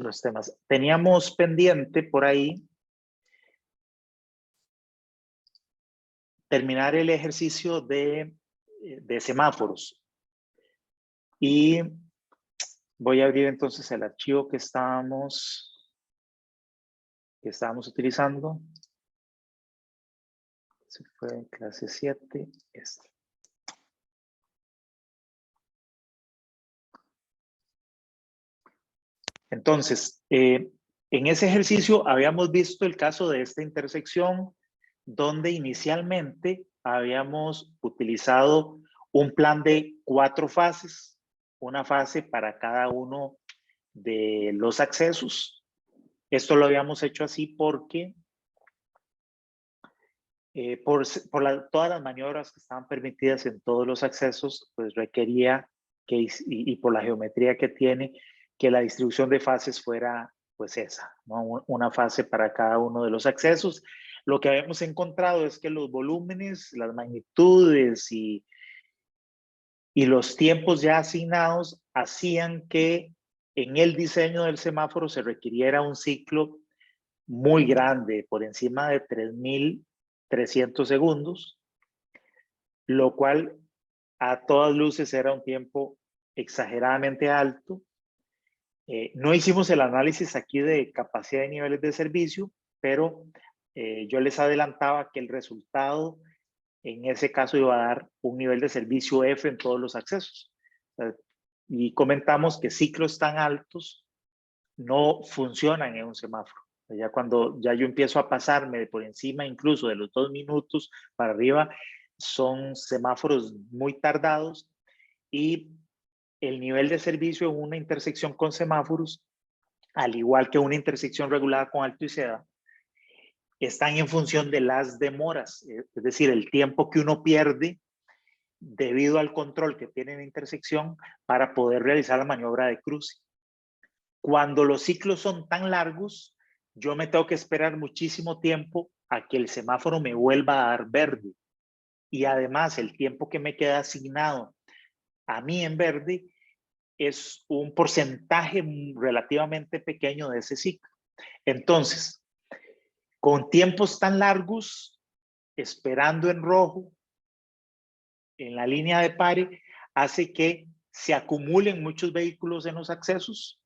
los temas. Teníamos pendiente por ahí terminar el ejercicio de semáforos. Y voy a abrir entonces el archivo que estábamos utilizando. Se fue clase 7. Entonces, en ese ejercicio habíamos visto el caso de esta intersección donde inicialmente habíamos utilizado un plan de 4 fases, una fase para cada uno de los accesos. Esto lo habíamos hecho así porque todas las maniobras que estaban permitidas en todos los accesos, pues requería que, y por la geometría que tiene, que la distribución de fases fuera pues esa, ¿no? Una fase para cada uno de los accesos. Lo que habíamos encontrado es que los volúmenes, las magnitudes y los tiempos ya asignados hacían que en el diseño del semáforo se requiriera un ciclo muy grande, por encima de 3.300 segundos, lo cual a todas luces era un tiempo exageradamente alto. No hicimos el análisis aquí de capacidad de niveles de servicio, pero yo les adelantaba que el resultado en ese caso iba a dar un nivel de servicio F en todos los accesos. Y comentamos que ciclos tan altos no funcionan en un semáforo. Ya cuando ya yo empiezo a pasarme por encima incluso de los 2 minutos para arriba, son semáforos muy tardados y el nivel de servicio en una intersección con semáforos, al igual que una intersección regulada con alto y seda, están en función de las demoras, es decir, el tiempo que uno pierde debido al control que tiene la intersección para poder realizar la maniobra de cruce. Cuando los ciclos son tan largos, yo me tengo que esperar muchísimo tiempo a que el semáforo me vuelva a dar verde. Y además, el tiempo que me queda asignado a mí en verde es un porcentaje relativamente pequeño de ese ciclo. Entonces, con tiempos tan largos, esperando en rojo, en la línea de pare, hace que se acumulen muchos vehículos en los accesos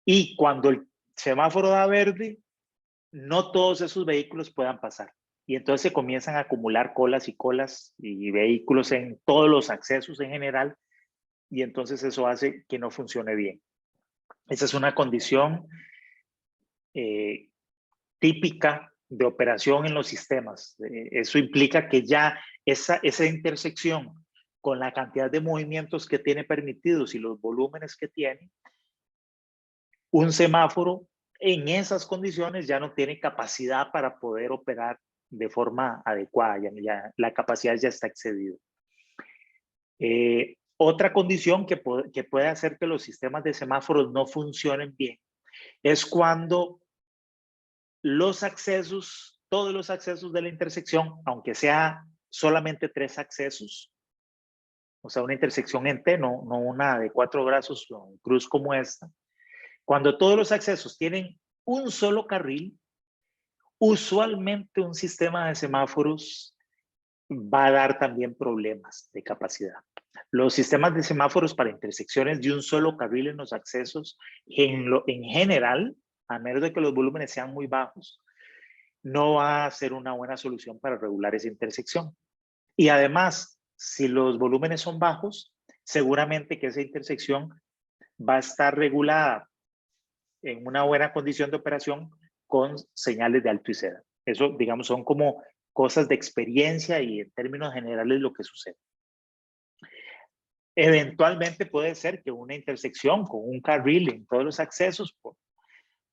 y cuando el semáforo da verde, no todos esos vehículos puedan pasar. Y entonces se comienzan a acumular colas y colas y vehículos en todos los accesos en general y entonces eso hace que no funcione bien. Esa es una condición típica de operación en los sistemas. Eso implica que ya esa intersección con la cantidad de movimientos que tiene permitidos y los volúmenes que tiene, un semáforo en esas condiciones ya no tiene capacidad para poder operar de forma adecuada, ya la capacidad ya está excedida. Otra condición que puede hacer que los sistemas de semáforos no funcionen bien es cuando los accesos, todos los accesos de la intersección, aunque sea solamente 3 accesos, o sea, una intersección en T, no una de 4 brazos o en cruz como esta, cuando todos los accesos tienen un solo carril, usualmente un sistema de semáforos va a dar también problemas de capacidad. Los sistemas de semáforos para intersecciones de un solo carril en los accesos, en general, a menos de que los volúmenes sean muy bajos, no va a ser una buena solución para regular esa intersección. Y además, si los volúmenes son bajos, seguramente que esa intersección va a estar regulada en una buena condición de operación con señales de alto y seda. Eso, digamos, son como cosas de experiencia y en términos generales lo que sucede. Eventualmente puede ser que una intersección con un carril en todos los accesos,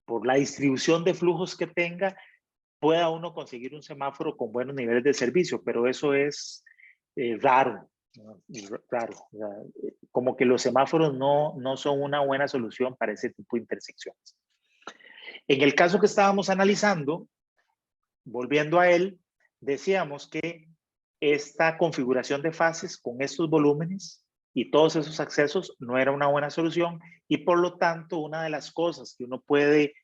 por la distribución de flujos que tenga, pueda uno conseguir un semáforo con buenos niveles de servicio, pero eso es raro, ¿no? Raro. O sea, como que los semáforos no son una buena solución para ese tipo de intersecciones. En el caso que estábamos analizando, volviendo a él, decíamos que esta configuración de fases con estos volúmenes y todos esos accesos no era una buena solución, y por lo tanto una de las cosas que uno puede,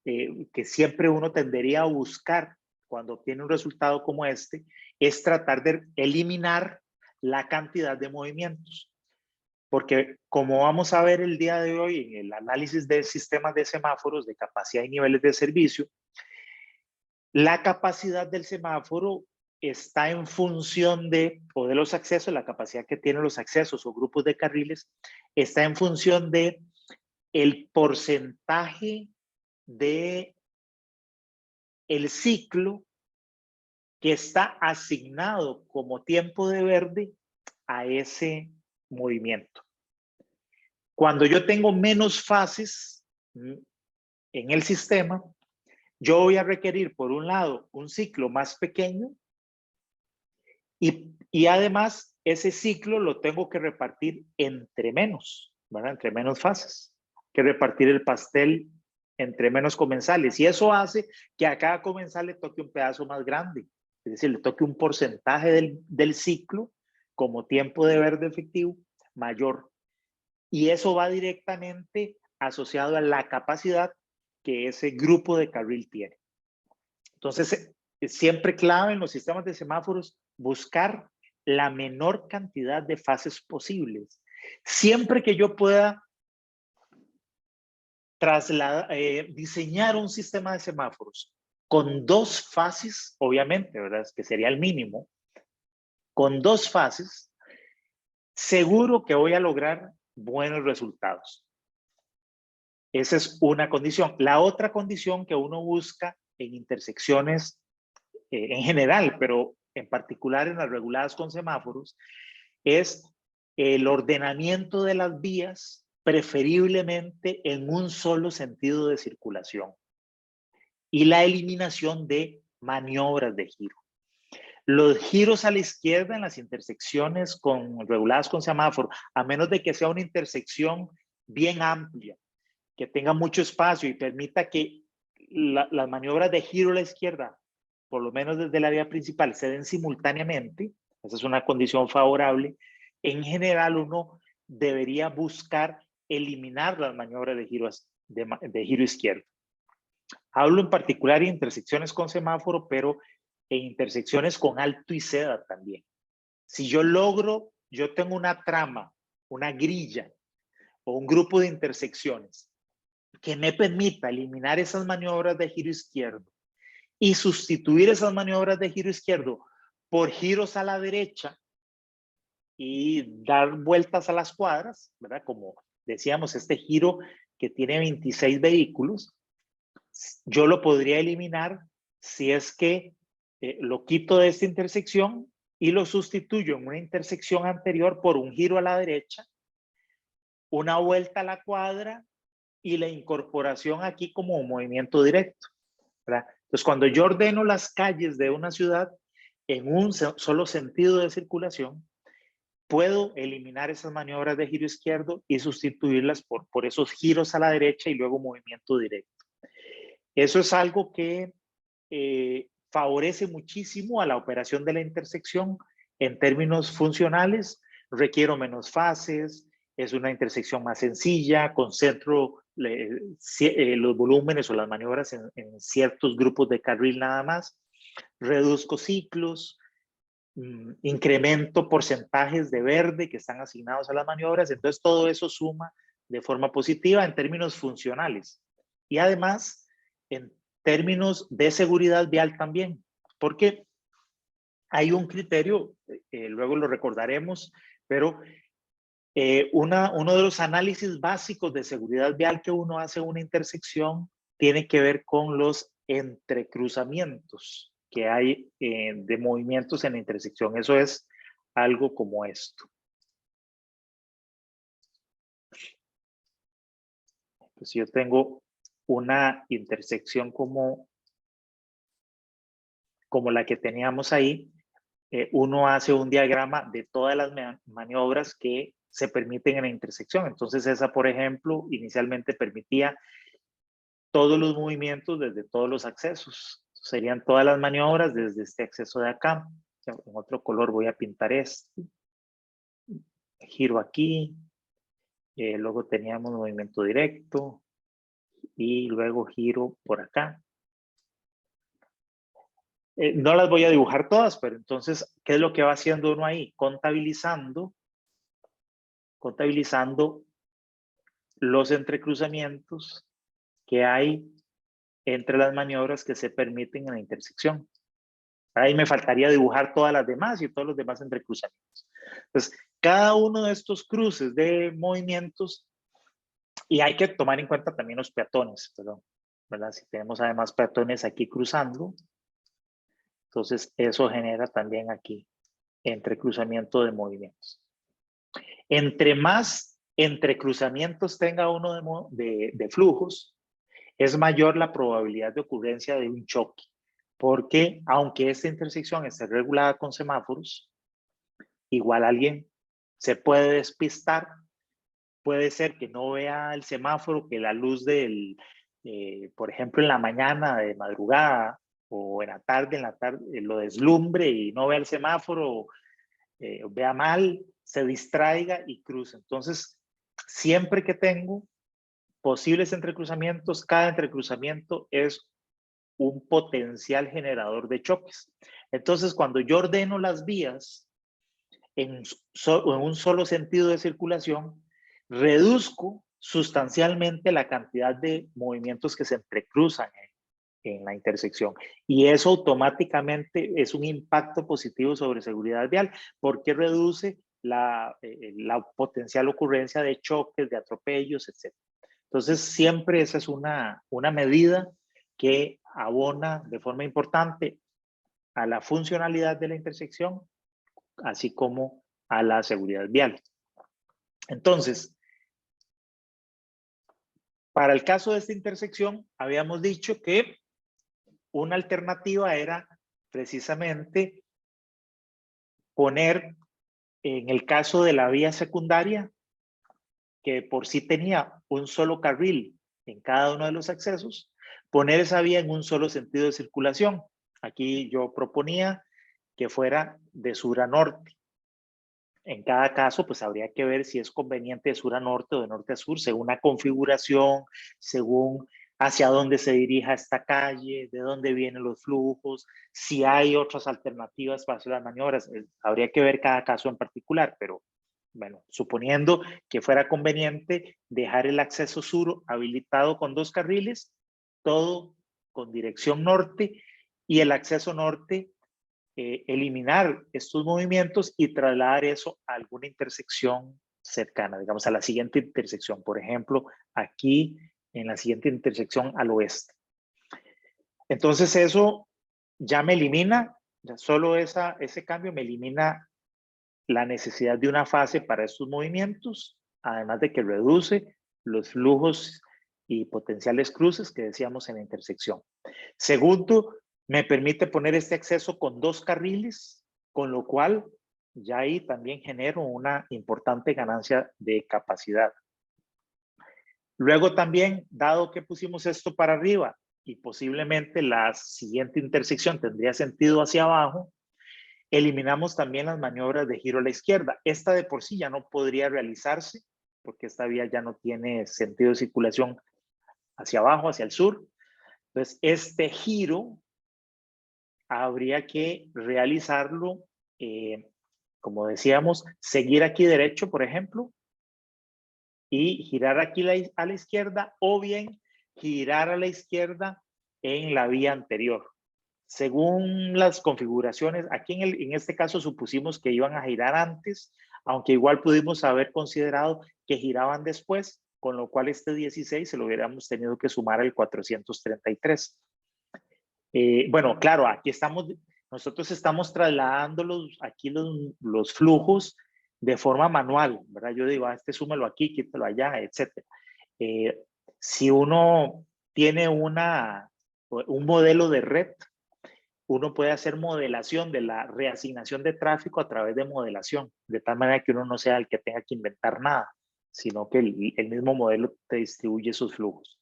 que siempre uno tendería a buscar cuando obtiene un resultado como este, es tratar de eliminar la cantidad de movimientos. Porque como vamos a ver el día de hoy en el análisis de sistemas de semáforos de capacidad y niveles de servicio, la capacidad del semáforo está en función de, o de los accesos, la capacidad que tienen los accesos o grupos de carriles, está en función de el porcentaje de el ciclo que está asignado como tiempo de verde a ese movimiento. Cuando yo tengo menos fases en el sistema, yo voy a requerir, por un lado, un ciclo más pequeño y además ese ciclo lo tengo que repartir entre menos, ¿verdad? Entre menos fases, que repartir el pastel entre menos comensales. Y eso hace que a cada comensal le toque un pedazo más grande, es decir, le toque un porcentaje del ciclo como tiempo de verde efectivo mayor. Y eso va directamente asociado a la capacidad que ese grupo de carril tiene. Entonces, es siempre clave en los sistemas de semáforos buscar la menor cantidad de fases posibles. Siempre que yo pueda diseñar un sistema de semáforos con 2 fases, obviamente, ¿verdad? Que sería el mínimo, con 2 fases, seguro que voy a lograr buenos resultados. Esa es una condición. La otra condición que uno busca en intersecciones en general, pero en particular en las reguladas con semáforos, es el ordenamiento de las vías, preferiblemente en un solo sentido de circulación, y la eliminación de maniobras de giro. Los giros a la izquierda en las intersecciones reguladas con semáforo, a menos de que sea una intersección bien amplia, que tenga mucho espacio y permita que las maniobras de giro a la izquierda, por lo menos desde la vía principal, se den simultáneamente, esa es una condición favorable. En general, uno debería buscar eliminar las maniobras de giro izquierdo. Hablo en particular de intersecciones con semáforo, pero en intersecciones con alto y seda también. Si yo tengo una trama, una grilla o un grupo de intersecciones que me permita eliminar esas maniobras de giro izquierdo y sustituir esas maniobras de giro izquierdo por giros a la derecha y dar vueltas a las cuadras, ¿verdad? Como decíamos, este giro que tiene 26 vehículos, yo lo podría eliminar si es que lo quito de esta intersección y lo sustituyo en una intersección anterior por un giro a la derecha, una vuelta a la cuadra y la incorporación aquí como un movimiento directo, ¿verdad? Entonces, cuando yo ordeno las calles de una ciudad en un solo sentido de circulación, puedo eliminar esas maniobras de giro izquierdo y sustituirlas por esos giros a la derecha y luego movimiento directo. Eso es algo que favorece muchísimo a la operación de la intersección en términos funcionales. Requiero menos fases, es una intersección más sencilla, concentro los volúmenes o las maniobras en ciertos grupos de carril nada más, reduzco ciclos, incremento porcentajes de verde que están asignados a las maniobras, entonces todo eso suma de forma positiva en términos funcionales. Y además, en términos de seguridad vial también, porque hay un criterio, luego lo recordaremos, pero uno de los análisis básicos de seguridad vial que uno hace en una intersección tiene que ver con los entrecruzamientos que hay de movimientos en la intersección. Eso es algo como esto. Pues si yo tengo una intersección como la que teníamos ahí, uno hace un diagrama de todas las maniobras que se permiten en la intersección. Entonces esa, por ejemplo, inicialmente permitía todos los movimientos desde todos los accesos. Serían todas las maniobras desde este acceso de acá. En otro color voy a pintar este. giro aquí, luego teníamos movimiento directo y luego giro por acá. No las voy a dibujar todas, pero entonces, ¿qué es lo que va haciendo uno ahí? Contabilizando los entrecruzamientos que hay entre las maniobras que se permiten en la intersección. Ahí me faltaría dibujar todas las demás y todos los demás entrecruzamientos. Entonces, cada uno de estos cruces de movimientos, y hay que tomar en cuenta también los peatones, perdón, ¿verdad? Si tenemos además peatones aquí cruzando, entonces eso genera también aquí entrecruzamiento de movimientos. Entre más entrecruzamientos tenga uno de flujos, es mayor la probabilidad de ocurrencia de un choque, porque aunque esta intersección esté regulada con semáforos, igual alguien se puede despistar, puede ser que no vea el semáforo, que la luz del, por ejemplo, en la mañana de madrugada o en la tarde lo deslumbre y no vea el semáforo, vea mal, se distraiga y cruce. Entonces, siempre que tengo posibles entrecruzamientos, cada entrecruzamiento es un potencial generador de choques. Entonces, cuando yo ordeno las vías en un solo sentido de circulación, reduzco sustancialmente la cantidad de movimientos que se entrecruzan en la intersección. Y eso automáticamente es un impacto positivo sobre seguridad vial, porque reduce la potencial ocurrencia de choques, de atropellos, etc. Entonces, siempre esa es una medida que abona de forma importante a la funcionalidad de la intersección, así como a la seguridad vial. Entonces, para el caso de esta intersección, habíamos dicho que una alternativa era precisamente poner, en el caso de la vía secundaria, que por sí tenía un solo carril en cada uno de los accesos, poner esa vía en un solo sentido de circulación. Aquí yo proponía que fuera de sur a norte. En cada caso, pues habría que ver si es conveniente de sur a norte o de norte a sur, según la configuración, según hacia dónde se dirija esta calle, de dónde vienen los flujos, si hay otras alternativas para hacer las maniobras. Habría que ver cada caso en particular, pero bueno, suponiendo que fuera conveniente dejar el acceso sur habilitado con 2 carriles, todo con dirección norte, y el acceso norte eliminar estos movimientos y trasladar eso a alguna intersección cercana, digamos a la siguiente intersección, por ejemplo, aquí en la siguiente intersección al oeste. Entonces eso ya me elimina, ya solo ese cambio me elimina la necesidad de una fase para estos movimientos, además de que reduce los flujos y potenciales cruces que decíamos en la intersección. Segundo, me permite poner este acceso con 2 carriles, con lo cual ya ahí también genero una importante ganancia de capacidad. Luego también, dado que pusimos esto para arriba y posiblemente la siguiente intersección tendría sentido hacia abajo, eliminamos también las maniobras de giro a la izquierda. Esta de por sí ya no podría realizarse porque esta vía ya no tiene sentido de circulación hacia abajo, hacia el sur. Entonces, este giro habría que realizarlo, como decíamos, seguir aquí derecho, por ejemplo, y girar aquí a la izquierda, o bien girar a la izquierda en la vía anterior. Según las configuraciones, aquí en este caso supusimos que iban a girar antes, aunque igual pudimos haber considerado que giraban después, con lo cual este 16 se lo hubiéramos tenido que sumar al 433. Bueno, claro, aquí nosotros estamos trasladando aquí los flujos de forma manual, ¿verdad? Yo digo, este súmelo aquí, quítalo allá, etc. Si uno tiene un modelo de red, uno puede hacer modelación de la reasignación de tráfico a través de modelación, de tal manera que uno no sea el que tenga que inventar nada, sino que el mismo modelo te distribuye sus flujos.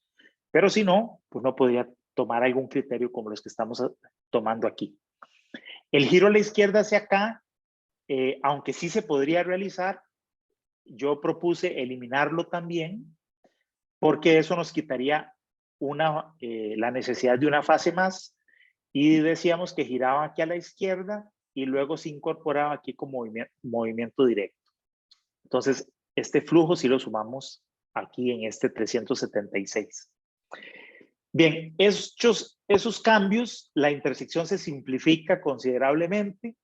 Pero si no, pues no podría tomar algún criterio como los que estamos tomando aquí. El giro a la izquierda hacia acá, aunque sí se podría realizar, yo propuse eliminarlo también, porque eso nos quitaría la necesidad de una fase más, y decíamos que giraba aquí a la izquierda y luego se incorporaba aquí con movimiento directo. Entonces, este flujo sí lo sumamos aquí en este 376. Bien, esos cambios, la intersección se simplifica considerablemente.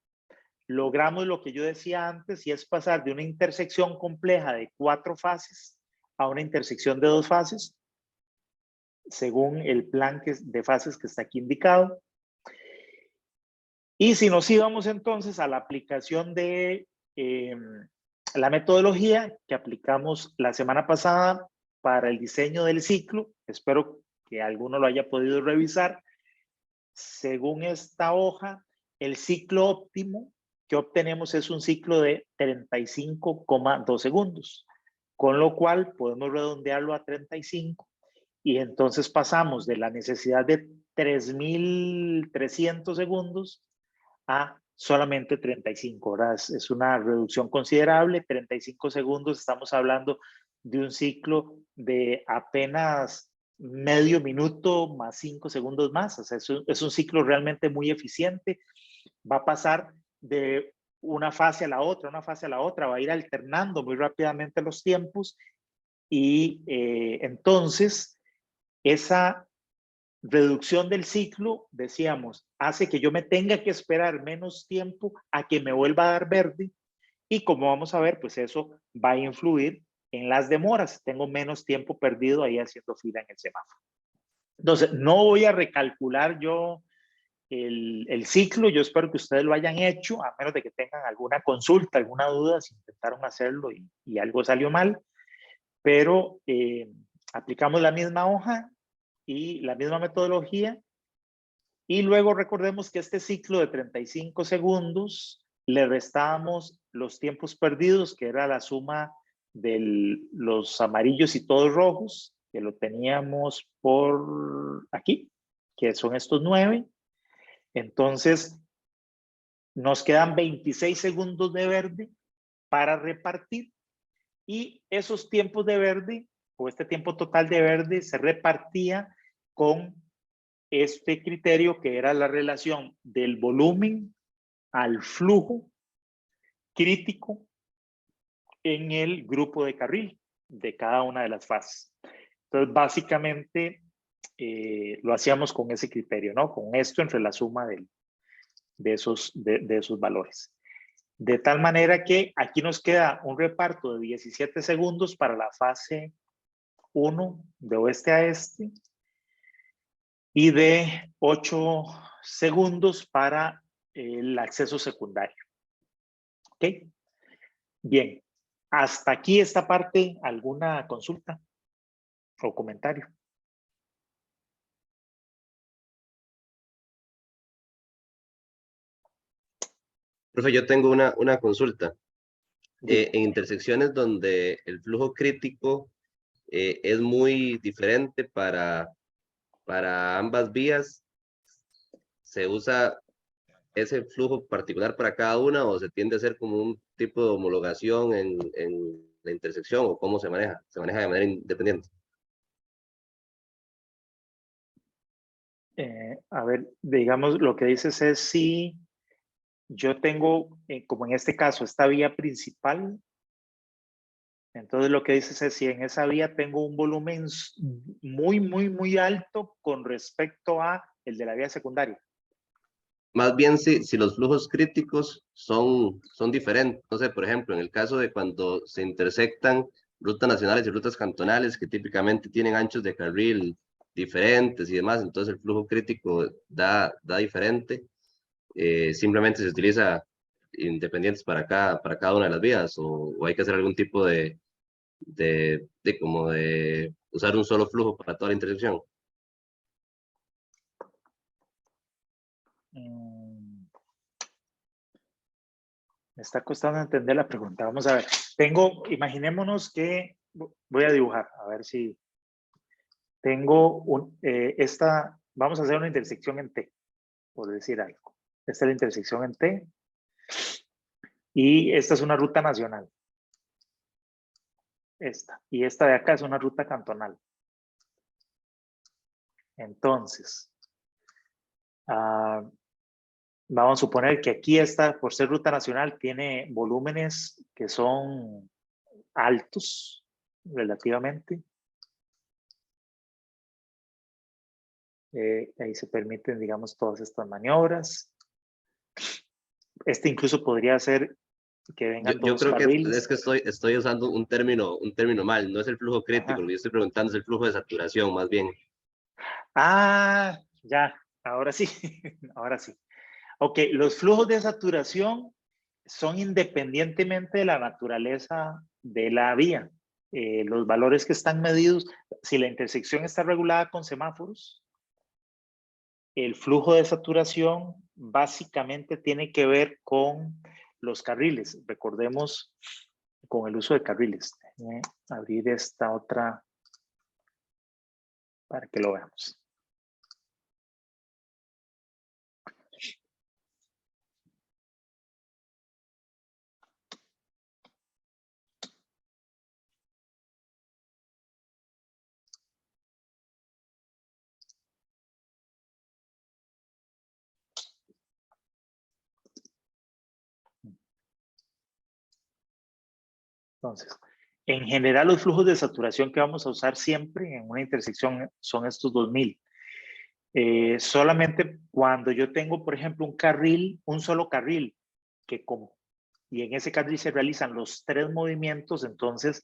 Logramos lo que yo decía antes, y es pasar de una intersección compleja de 4 fases a una intersección de 2 fases, según el plan de fases que está aquí indicado. Y si nos íbamos entonces a la aplicación de la metodología que aplicamos la semana pasada para el diseño del ciclo, espero que alguno lo haya podido revisar. Según esta hoja, el ciclo óptimo que obtenemos es un ciclo de 35,2 segundos, con lo cual podemos redondearlo a 35, y entonces pasamos de la necesidad de 3.300 segundos a solamente 35 horas. Es una reducción considerable. 35 segundos, estamos hablando de un ciclo de apenas medio minuto más 5 segundos más. O sea, es un ciclo realmente muy eficiente. Va a pasar de una fase a la otra, va a ir alternando muy rápidamente los tiempos, y entonces esa reducción del ciclo, decíamos, hace que yo me tenga que esperar menos tiempo a que me vuelva a dar verde, y como vamos a ver, pues eso va a influir en las demoras. Tengo menos tiempo perdido ahí haciendo fila en el semáforo. Entonces, no voy a recalcular yo el ciclo. Yo espero que ustedes lo hayan hecho, a menos de que tengan alguna consulta, alguna duda, si intentaron hacerlo y algo salió mal. Pero aplicamos la misma hoja y la misma metodología, y luego recordemos que este ciclo de 35 segundos le restábamos los tiempos perdidos, que era la suma de los amarillos y todos rojos, que lo teníamos por aquí, que son estos 9. Entonces, nos quedan 26 segundos de verde para repartir, y esos tiempos de verde, o este tiempo total de verde, se repartía con este criterio, que era la relación del volumen al flujo crítico en el grupo de carril de cada una de las fases. Entonces, básicamente, lo hacíamos con ese criterio, ¿no? Con esto entre la suma de esos valores. De tal manera que aquí nos queda un reparto de 17 segundos para la fase 1 de oeste a este, y de 8 segundos para el acceso secundario. ¿Ok? Bien. Hasta aquí esta parte, ¿alguna consulta o comentario? Profe, yo tengo una consulta. En intersecciones donde el flujo crítico es muy diferente para ambas vías, ¿se usa ese flujo particular para cada una o se tiende a hacer como un tipo de homologación en la intersección, o cómo se maneja? ¿Se maneja de manera independiente? A ver, digamos, lo que dices es si yo tengo, como en este caso, esta vía principal. Entonces lo que dices es si en esa vía tengo un volumen muy alto con respecto a el de la vía secundaria. Más bien si los flujos críticos son diferentes. No sé, por ejemplo, en el caso de cuando se intersectan rutas nacionales y rutas cantonales, que típicamente tienen anchos de carril diferentes y demás, entonces el flujo crítico da diferente. Simplemente se utiliza independientes para cada una de las vías, o hay que hacer algún tipo como de usar un solo flujo para toda la intersección. Me está costando entender la pregunta. Vamos a ver. Imaginémonos que, voy a dibujar, a ver si tengo vamos a hacer una intersección en T, por decir algo. Esta es la intersección en T, y esta es una ruta nacional. esta. Y esta de acá es una ruta cantonal. Entonces, vamos a suponer que aquí esta, por ser ruta nacional, tiene volúmenes que son altos relativamente. Ahí se permiten, digamos, todas estas maniobras. Este incluso podría ser que vengan Yo todos creo que es carriles. que estoy usando un término mal, no es el flujo crítico, Ajá. lo que yo estoy preguntando es el flujo de saturación, más bien. Ah, ya, ahora sí, ahora sí. Ok, los flujos de saturación son independientemente de la naturaleza de la vía. Los valores que están medidos, si la intersección está regulada con semáforos, el flujo de saturación básicamente tiene que ver con los carriles. Recordemos con el uso de carriles. Abrir esta otra para que lo veamos. Entonces, en general los flujos de saturación que vamos a usar siempre en una intersección son estos 2000. Solamente cuando yo tengo, por ejemplo, un carril, un solo carril, y en ese carril se realizan los 3 movimientos, entonces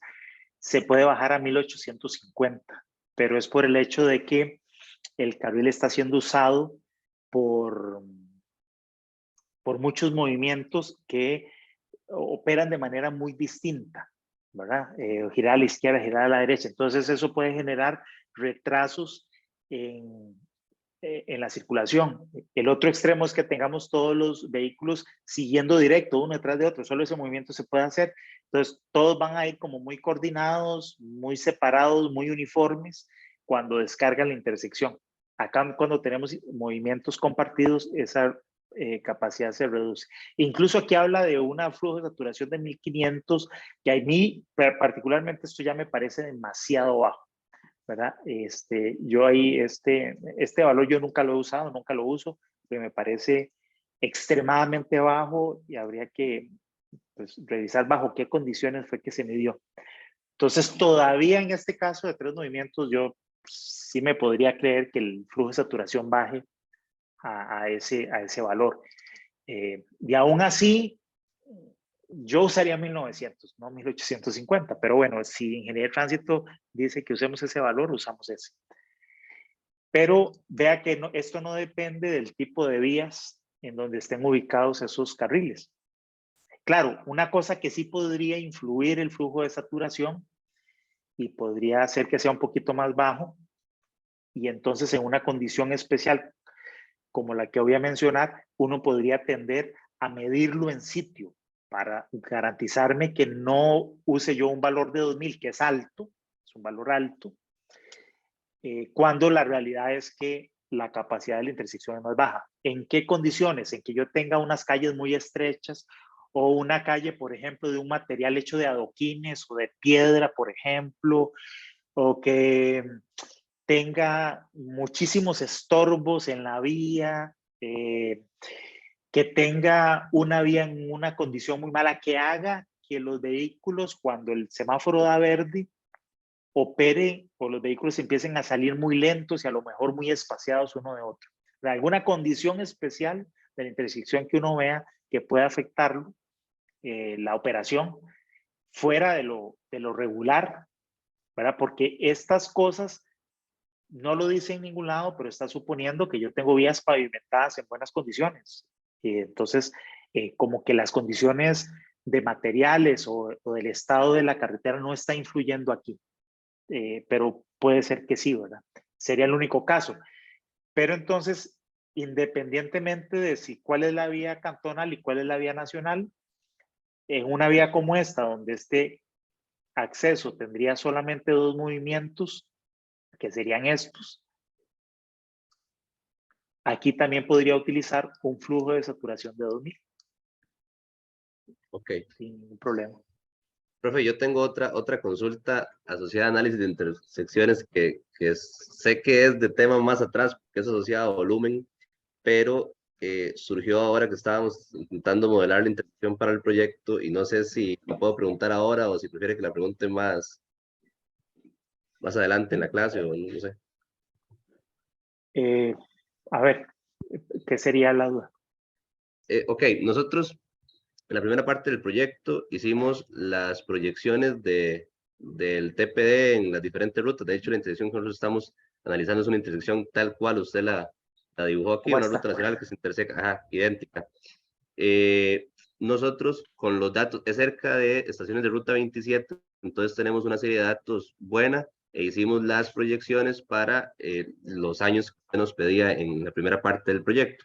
se puede bajar a 1850, pero es por el hecho de que el carril está siendo usado por muchos movimientos que operan de manera muy distinta, ¿verdad? Girar a la izquierda, girar a la derecha. Entonces eso puede generar retrasos en la circulación. El otro extremo es que tengamos todos los vehículos siguiendo directo, uno detrás de otro. Solo ese movimiento se puede hacer. Entonces todos van a ir como muy coordinados, muy separados, muy uniformes cuando descargan la intersección. Acá cuando tenemos movimientos compartidos, esa capacidad se reduce. Incluso aquí habla de una flujo de saturación de 1500, que a mí particularmente esto ya me parece demasiado bajo, ¿verdad? Yo ahí, este valor yo nunca lo he usado, nunca lo uso, pero me parece extremadamente bajo y habría que pues, revisar bajo qué condiciones fue que se midió. Entonces, todavía en este caso de 3 movimientos, yo sí me podría creer que el flujo de saturación baje a ese valor. Y aún así, yo usaría 1900, no 1850, pero bueno, si Ingeniería de Tránsito dice que usemos ese valor, usamos ese. Pero vea que esto no depende del tipo de vías en donde estén ubicados esos carriles. Claro, una cosa que sí podría influir el flujo de saturación y podría hacer que sea un poquito más bajo, y entonces en una condición especial como la que voy a mencionar, uno podría tender a medirlo en sitio para garantizarme que no use yo un valor de 2000 que es alto, es un valor alto, cuando la realidad es que la capacidad de la intersección es más baja. ¿En qué condiciones? En que yo tenga unas calles muy estrechas o una calle, por ejemplo, de un material hecho de adoquines o de piedra, por ejemplo, o que tenga muchísimos estorbos en la vía, que tenga una vía en una condición muy mala, que haga que los vehículos, cuando el semáforo da verde, operen o los vehículos empiecen a salir muy lentos y a lo mejor muy espaciados uno de otro. Alguna condición especial de la intersección que uno vea que pueda afectarlo, la operación, fuera de lo regular, ¿verdad? Porque estas cosas no lo dice en ningún lado, pero está suponiendo que yo tengo vías pavimentadas en buenas condiciones. Entonces, como que las condiciones de materiales o del estado de la carretera no está influyendo aquí. Pero puede ser que sí, ¿verdad? Sería el único caso. Pero entonces, independientemente de si cuál es la vía cantonal y cuál es la vía nacional, en una vía como esta, donde este acceso tendría solamente 2 movimientos, que serían estos, aquí también podría utilizar un flujo de saturación de 2000. Ok. Sin ningún problema. Profe, yo tengo otra consulta asociada a análisis de intersecciones sé que es de tema más atrás, que es asociado a volumen, pero surgió ahora que estábamos intentando modelar la intersección para el proyecto y no sé si la puedo preguntar ahora o si prefiere que la pregunte más adelante en la clase o no sé. A ver, ¿qué sería la duda? Ok, nosotros en la primera parte del proyecto hicimos las proyecciones del TPD en las diferentes rutas. De hecho, la intersección que nosotros estamos analizando es una intersección tal cual usted la dibujó aquí, ¿Cómo una está? ruta nacional que se interseca, ajá, idéntica. Eh, Nosotros con los datos, es cerca de estaciones de ruta 27, entonces tenemos una serie de datos buena e hicimos las proyecciones para los años que nos pedía en la primera parte del proyecto.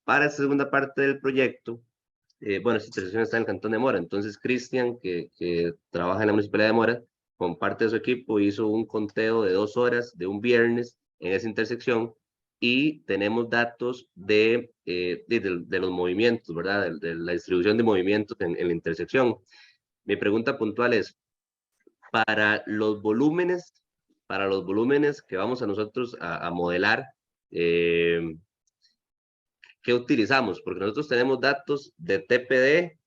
Para la segunda parte del proyecto, bueno, esta intersección está en el Cantón de Mora, entonces Cristian, que trabaja en la Municipalidad de Mora, con parte de su equipo hizo un conteo de 2 horas de un viernes en esa intersección y tenemos datos de los movimientos, ¿verdad? De la distribución de movimientos en la intersección. Mi pregunta puntual es, para los volúmenes, que vamos a nosotros a modelar, eh, ¿qué utilizamos? Porque nosotros tenemos datos de TPD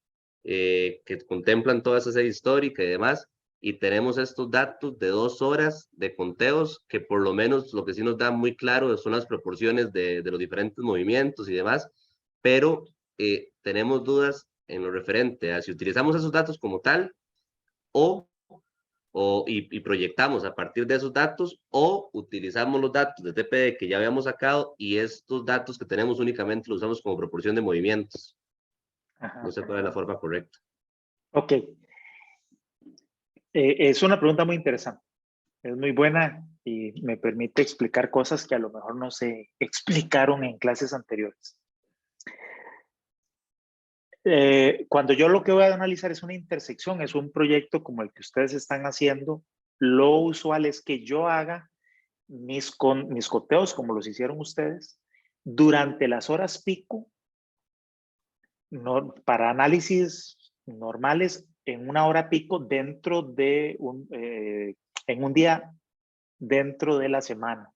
que contemplan toda esa serie histórica y demás, y tenemos estos datos de 2 horas de conteos que por lo menos lo que sí nos da muy claro son las proporciones de los diferentes movimientos y demás, pero tenemos dudas en lo referente a si utilizamos esos datos como tal o y proyectamos a partir de esos datos o utilizamos los datos de TPD que ya habíamos sacado y estos datos que tenemos únicamente los usamos como proporción de movimientos. No Ajá. sé cuál es la forma correcta. Ok. Es una pregunta muy interesante. Es muy buena y me permite explicar cosas que a lo mejor no se explicaron en clases anteriores. Cuando yo lo que voy a analizar es una intersección, es un proyecto como el que ustedes están haciendo, lo usual es que yo haga mis coteos como los hicieron ustedes durante las horas pico para análisis normales en una hora pico dentro de en un día dentro de la semana.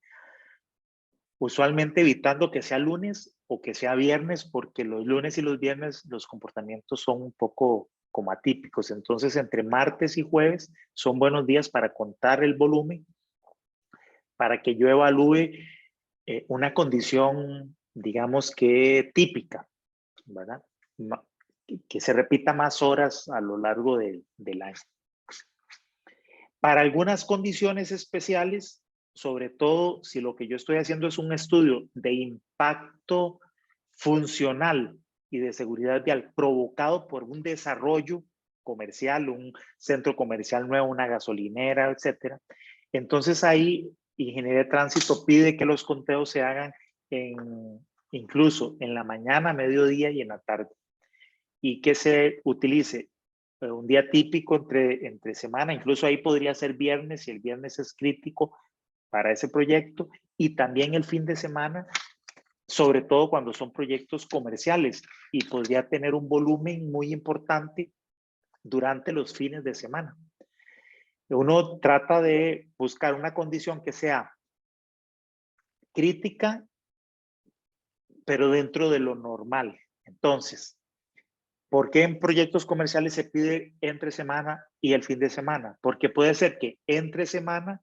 Usualmente evitando que sea lunes o que sea viernes, porque los lunes y los viernes los comportamientos son un poco como atípicos. Entonces, entre martes y jueves son buenos días para contar el volumen, para que yo evalúe una condición, digamos que típica, ¿verdad? Que se repita más horas a lo largo del año. Para algunas condiciones especiales, sobre todo si lo que yo estoy haciendo es un estudio de impacto funcional y de seguridad vial provocado por un desarrollo comercial, un centro comercial nuevo, una gasolinera, etcétera. Entonces ahí Ingeniería de Tránsito pide que los conteos se hagan incluso en la mañana, mediodía y en la tarde, y que se utilice un día típico entre semana, incluso ahí podría ser viernes si el viernes es crítico para ese proyecto, y también el fin de semana, sobre todo cuando son proyectos comerciales, y podría tener un volumen muy importante durante los fines de semana. Uno trata de buscar una condición que sea crítica, pero dentro de lo normal. Entonces, ¿por qué en proyectos comerciales se pide entre semana y el fin de semana? Porque puede ser que entre semana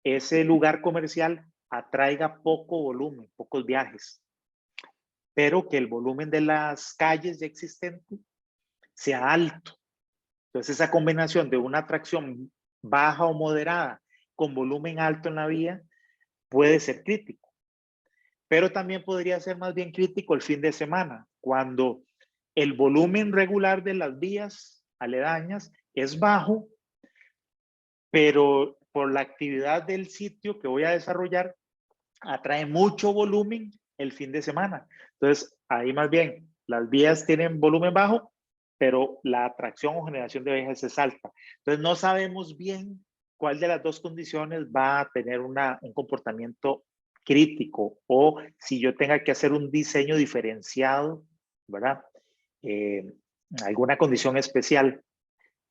ese lugar comercial atraiga poco volumen, pocos viajes, pero que el volumen de las calles ya existentes sea alto. Entonces esa combinación de una atracción baja o moderada con volumen alto en la vía puede ser crítico. Pero también podría ser más bien crítico el fin de semana, cuando el volumen regular de las vías aledañas es bajo, pero por la actividad del sitio que voy a desarrollar, atrae mucho volumen el fin de semana. Entonces, ahí más bien, las vías tienen volumen bajo, pero la atracción o generación de viajes es alta. Entonces, no sabemos bien cuál de las dos condiciones va a tener un comportamiento crítico, o si yo tenga que hacer un diseño diferenciado, ¿verdad? Alguna condición especial.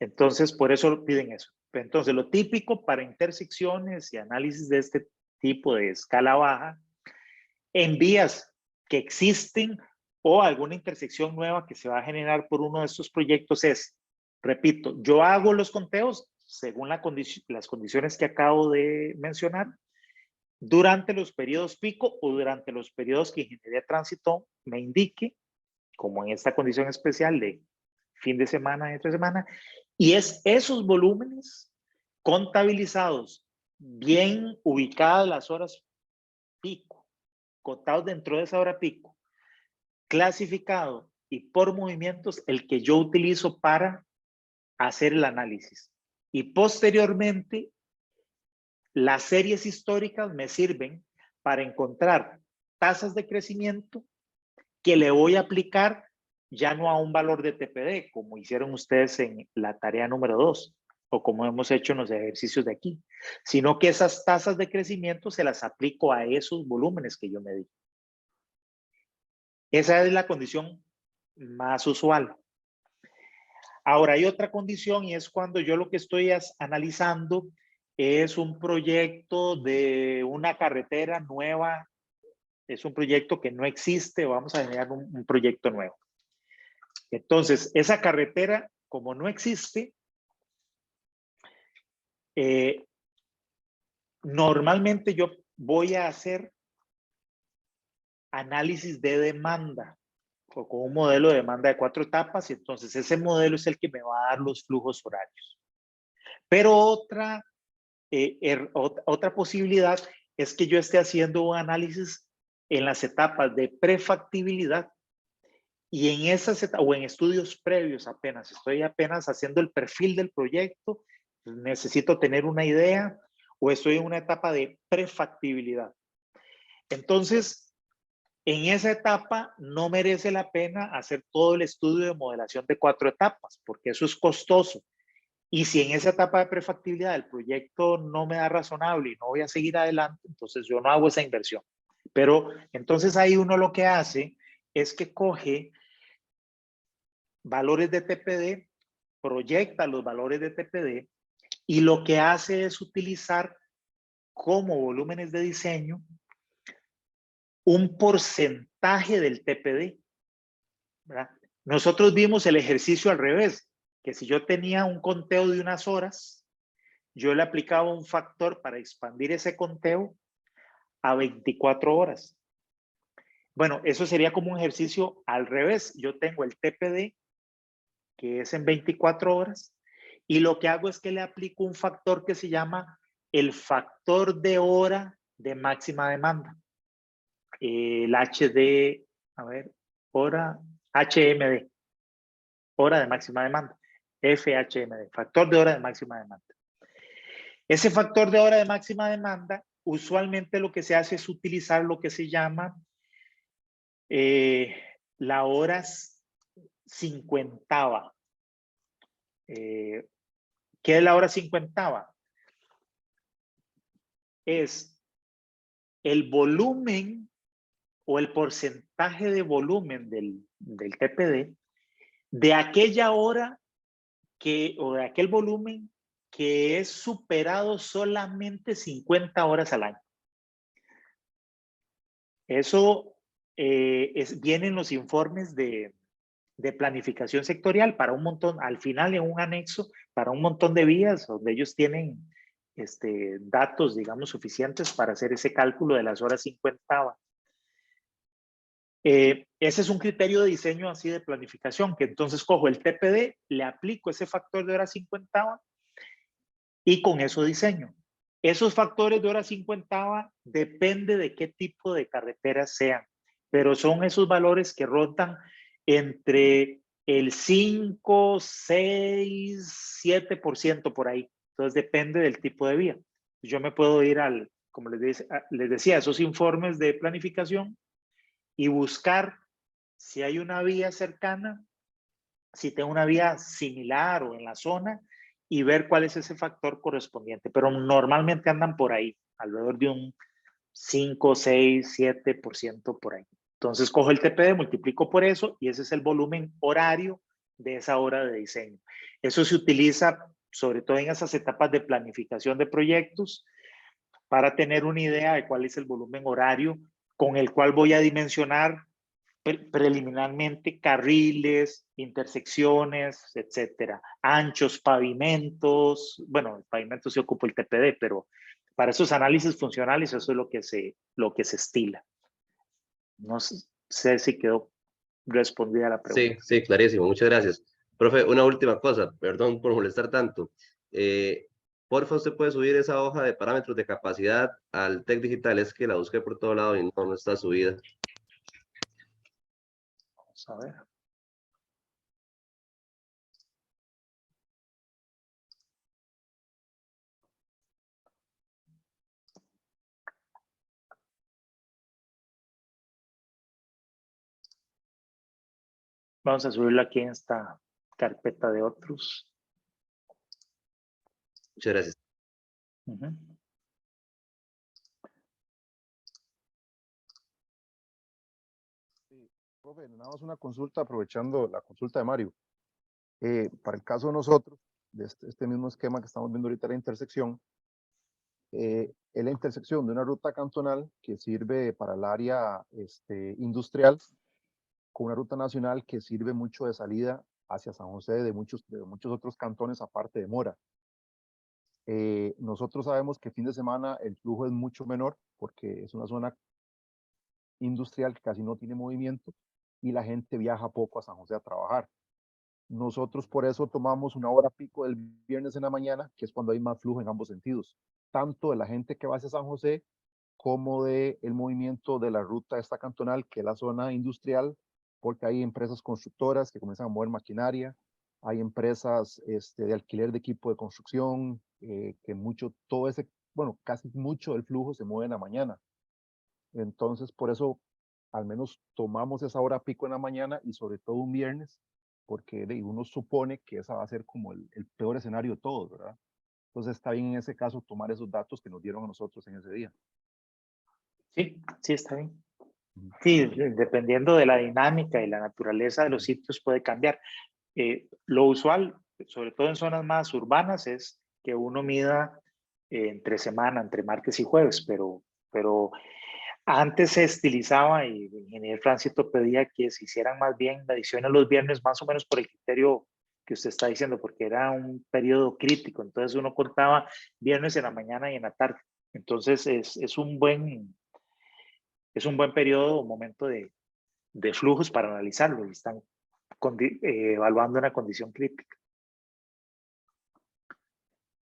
Entonces, por eso piden eso. Entonces, lo típico para intersecciones y análisis de este tipo de escala baja, en vías que existen o alguna intersección nueva que se va a generar por uno de estos proyectos es, repito, yo hago los conteos según las condiciones que acabo de mencionar, durante los periodos pico o durante los periodos que Ingeniería de Tránsito me indique, como en esta condición especial de fin de semana, entre semana, y es esos volúmenes contabilizados, bien ubicadas las horas pico, contados dentro de esa hora pico, clasificado y por movimientos, el que yo utilizo para hacer el análisis. Y posteriormente, las series históricas me sirven para encontrar tasas de crecimiento que le voy a aplicar ya no a un valor de TPD, como hicieron ustedes en la tarea número 2, o como hemos hecho en los ejercicios de aquí, sino que esas tasas de crecimiento se las aplico a esos volúmenes que yo me di. Esa es la condición más usual. Ahora hay otra condición y es cuando yo lo que estoy analizando es un proyecto de una carretera nueva, es un proyecto que no existe, vamos a generar un proyecto nuevo. Entonces, esa carretera, como no existe, normalmente yo voy a hacer análisis de demanda o con un modelo de demanda de 4 etapas y entonces ese modelo es el que me va a dar los flujos horarios. Pero otra posibilidad es que yo esté haciendo un análisis en las etapas de prefactibilidad y en esas etapas o en estudios previos estoy apenas haciendo el perfil del proyecto, necesito tener una idea o estoy en una etapa de prefactibilidad. Entonces, en esa etapa no merece la pena hacer todo el estudio de modelación de 4 etapas, porque eso es costoso. Y si en esa etapa de prefactibilidad el proyecto no me da razonable y no voy a seguir adelante, entonces yo no hago esa inversión. Pero entonces ahí uno lo que hace es que coge valores de TPD, proyecta los valores de TPD y lo que hace es utilizar como volúmenes de diseño un porcentaje del TPD, ¿verdad? Nosotros vimos el ejercicio al revés, que si yo tenía un conteo de unas horas, yo le aplicaba un factor para expandir ese conteo a 24 horas. Bueno, eso sería como un ejercicio al revés. Yo tengo el TPD, que es en 24 horas, y lo que hago es que le aplico un factor que se llama el factor de hora de máxima demanda. El HD, a ver, hora, HMD, hora de máxima demanda, FHMD, factor de hora de máxima demanda. Ese factor de hora de máxima demanda, usualmente lo que se hace es utilizar lo que se llama la hora cincuentava. ¿Qué es la hora cincuentava? Es el volumen o el porcentaje de volumen del TPD de aquella hora o de aquel volumen que es superado solamente 50 horas al año. Eso viene en los informes de planificación sectorial para un montón, al final en un anexo, para un montón de vías donde ellos tienen datos, digamos, suficientes para hacer ese cálculo de las horas 50. Ese es un criterio de diseño así de planificación, que entonces cojo el TPD, le aplico ese factor de hora 50 y con eso diseño. Esos factores de hora 50 depende de qué tipo de carreteras sean, pero son esos valores que rotan entre el 5, 6, 7% por ahí. Entonces depende del tipo de vía. Yo me puedo ir como les decía, esos informes de planificación y buscar si hay una vía cercana, si tengo una vía similar o en la zona y ver cuál es ese factor correspondiente. Pero normalmente andan por ahí, alrededor de un 5, 6, 7% por ahí. Entonces cojo el TPD, multiplico por eso y ese es el volumen horario de esa hora de diseño. Eso se utiliza sobre todo en esas etapas de planificación de proyectos para tener una idea de cuál es el volumen horario con el cual voy a dimensionar preliminarmente carriles, intersecciones, etcétera, anchos, pavimentos. Bueno, el pavimento se ocupa el TPD, pero para esos análisis funcionales eso es lo que se estila. No sé si quedó respondida la pregunta. Sí, sí, clarísimo. Muchas gracias. Profe, una última cosa, perdón por molestar tanto. Porfa, usted puede subir esa hoja de parámetros de capacidad al TEC Digital. Es que la busqué por todo lado y no está subida. Vamos a ver. Vamos a subirlo aquí en esta carpeta de otros. Muchas gracias. Sí, profe, nada más una consulta, aprovechando la consulta de Mario. Para el caso de nosotros, de este mismo esquema que estamos viendo ahorita, la intersección, es la intersección de una ruta cantonal que sirve para el área industrial con una ruta nacional que sirve mucho de salida hacia San José de muchos otros cantones aparte de Mora. Nosotros sabemos que fin de semana el flujo es mucho menor porque es una zona industrial que casi no tiene movimiento y la gente viaja poco a San José a trabajar. Nosotros por eso tomamos una hora pico del viernes en la mañana, que es cuando hay más flujo en ambos sentidos, tanto de la gente que va hacia San José como de el movimiento de la ruta esta cantonal, que es la zona industrial, porque hay empresas constructoras que comienzan a mover maquinaria, hay empresas de alquiler de equipo de construcción, que todo ese, bueno, casi mucho del flujo se mueve en la mañana. Entonces, por eso, al menos tomamos esa hora pico en la mañana y sobre todo un viernes, porque uno supone que esa va a ser como el peor escenario de todos, ¿verdad? Entonces, está bien en ese caso tomar esos datos que nos dieron a nosotros en ese día. Sí, sí, está bien. Sí, dependiendo de la dinámica y la naturaleza de los sitios puede cambiar. Lo usual, sobre todo en zonas más urbanas, es que uno mida entre semana, entre martes y jueves, pero antes se estilizaba y el ingeniero Francito pedía que se hicieran más bien mediciones los viernes, más o menos por el criterio que usted está diciendo, porque era un periodo crítico, entonces uno contaba viernes en la mañana y en la tarde. Entonces es un buen periodo o momento de flujos para analizarlo y están evaluando una condición crítica.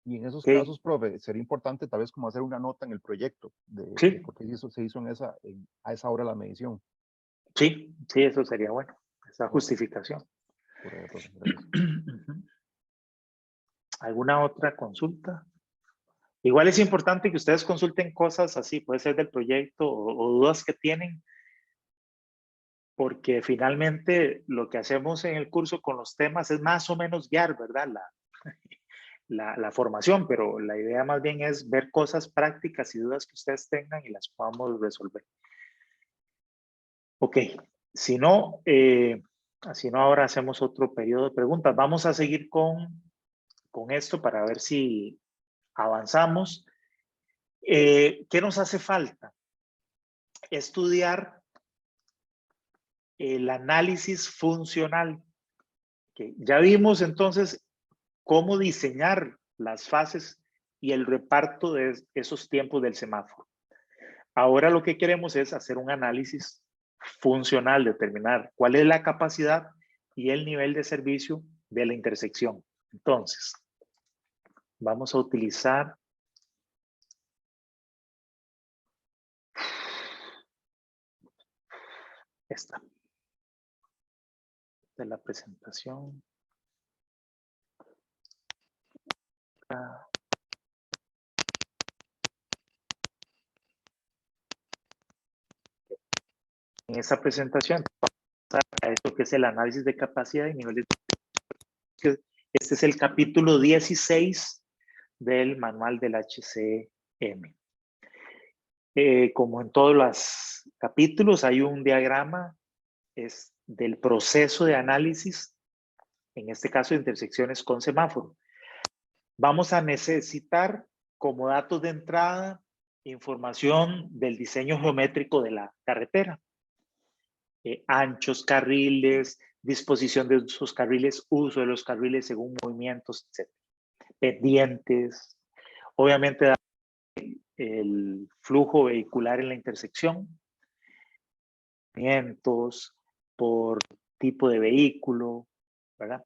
Y en esos Okay. casos, profe, sería importante tal vez como hacer una nota en el proyecto Sí. de por qué se hizo a esa hora la medición. Sí, sí, eso sería bueno, esa justificación. Correcto, profe, gracias. ¿Alguna otra consulta? Igual es importante que ustedes consulten cosas así, puede ser del proyecto o dudas que tienen, porque finalmente lo que hacemos en el curso con los temas es más o menos guiar, ¿verdad? La formación, pero la idea más bien es ver cosas prácticas y dudas que ustedes tengan y las podamos resolver. Ok, si no, ahora hacemos otro periodo de preguntas. Vamos a seguir con esto para ver si avanzamos. ¿Qué nos hace falta? Estudiar el análisis funcional. Que ya vimos entonces cómo diseñar las fases y el reparto de esos tiempos del semáforo. Ahora lo que queremos es hacer un análisis funcional, determinar cuál es la capacidad y el nivel de servicio de la intersección. Entonces, vamos a utilizar esta de la presentación. En esta presentación, a esto que es el análisis de capacidad y niveles de... Este es el capítulo 16 del manual del HCM. Como en todos los capítulos, hay un diagrama del proceso de análisis en este caso intersecciones con semáforo. Vamos a necesitar como datos de entrada información del diseño geométrico de la carretera. Anchos carriles, disposición de esos carriles, uso de los carriles según movimientos, etc. Pendientes, obviamente el flujo vehicular en la intersección, movimientos por tipo de vehículo, ¿verdad?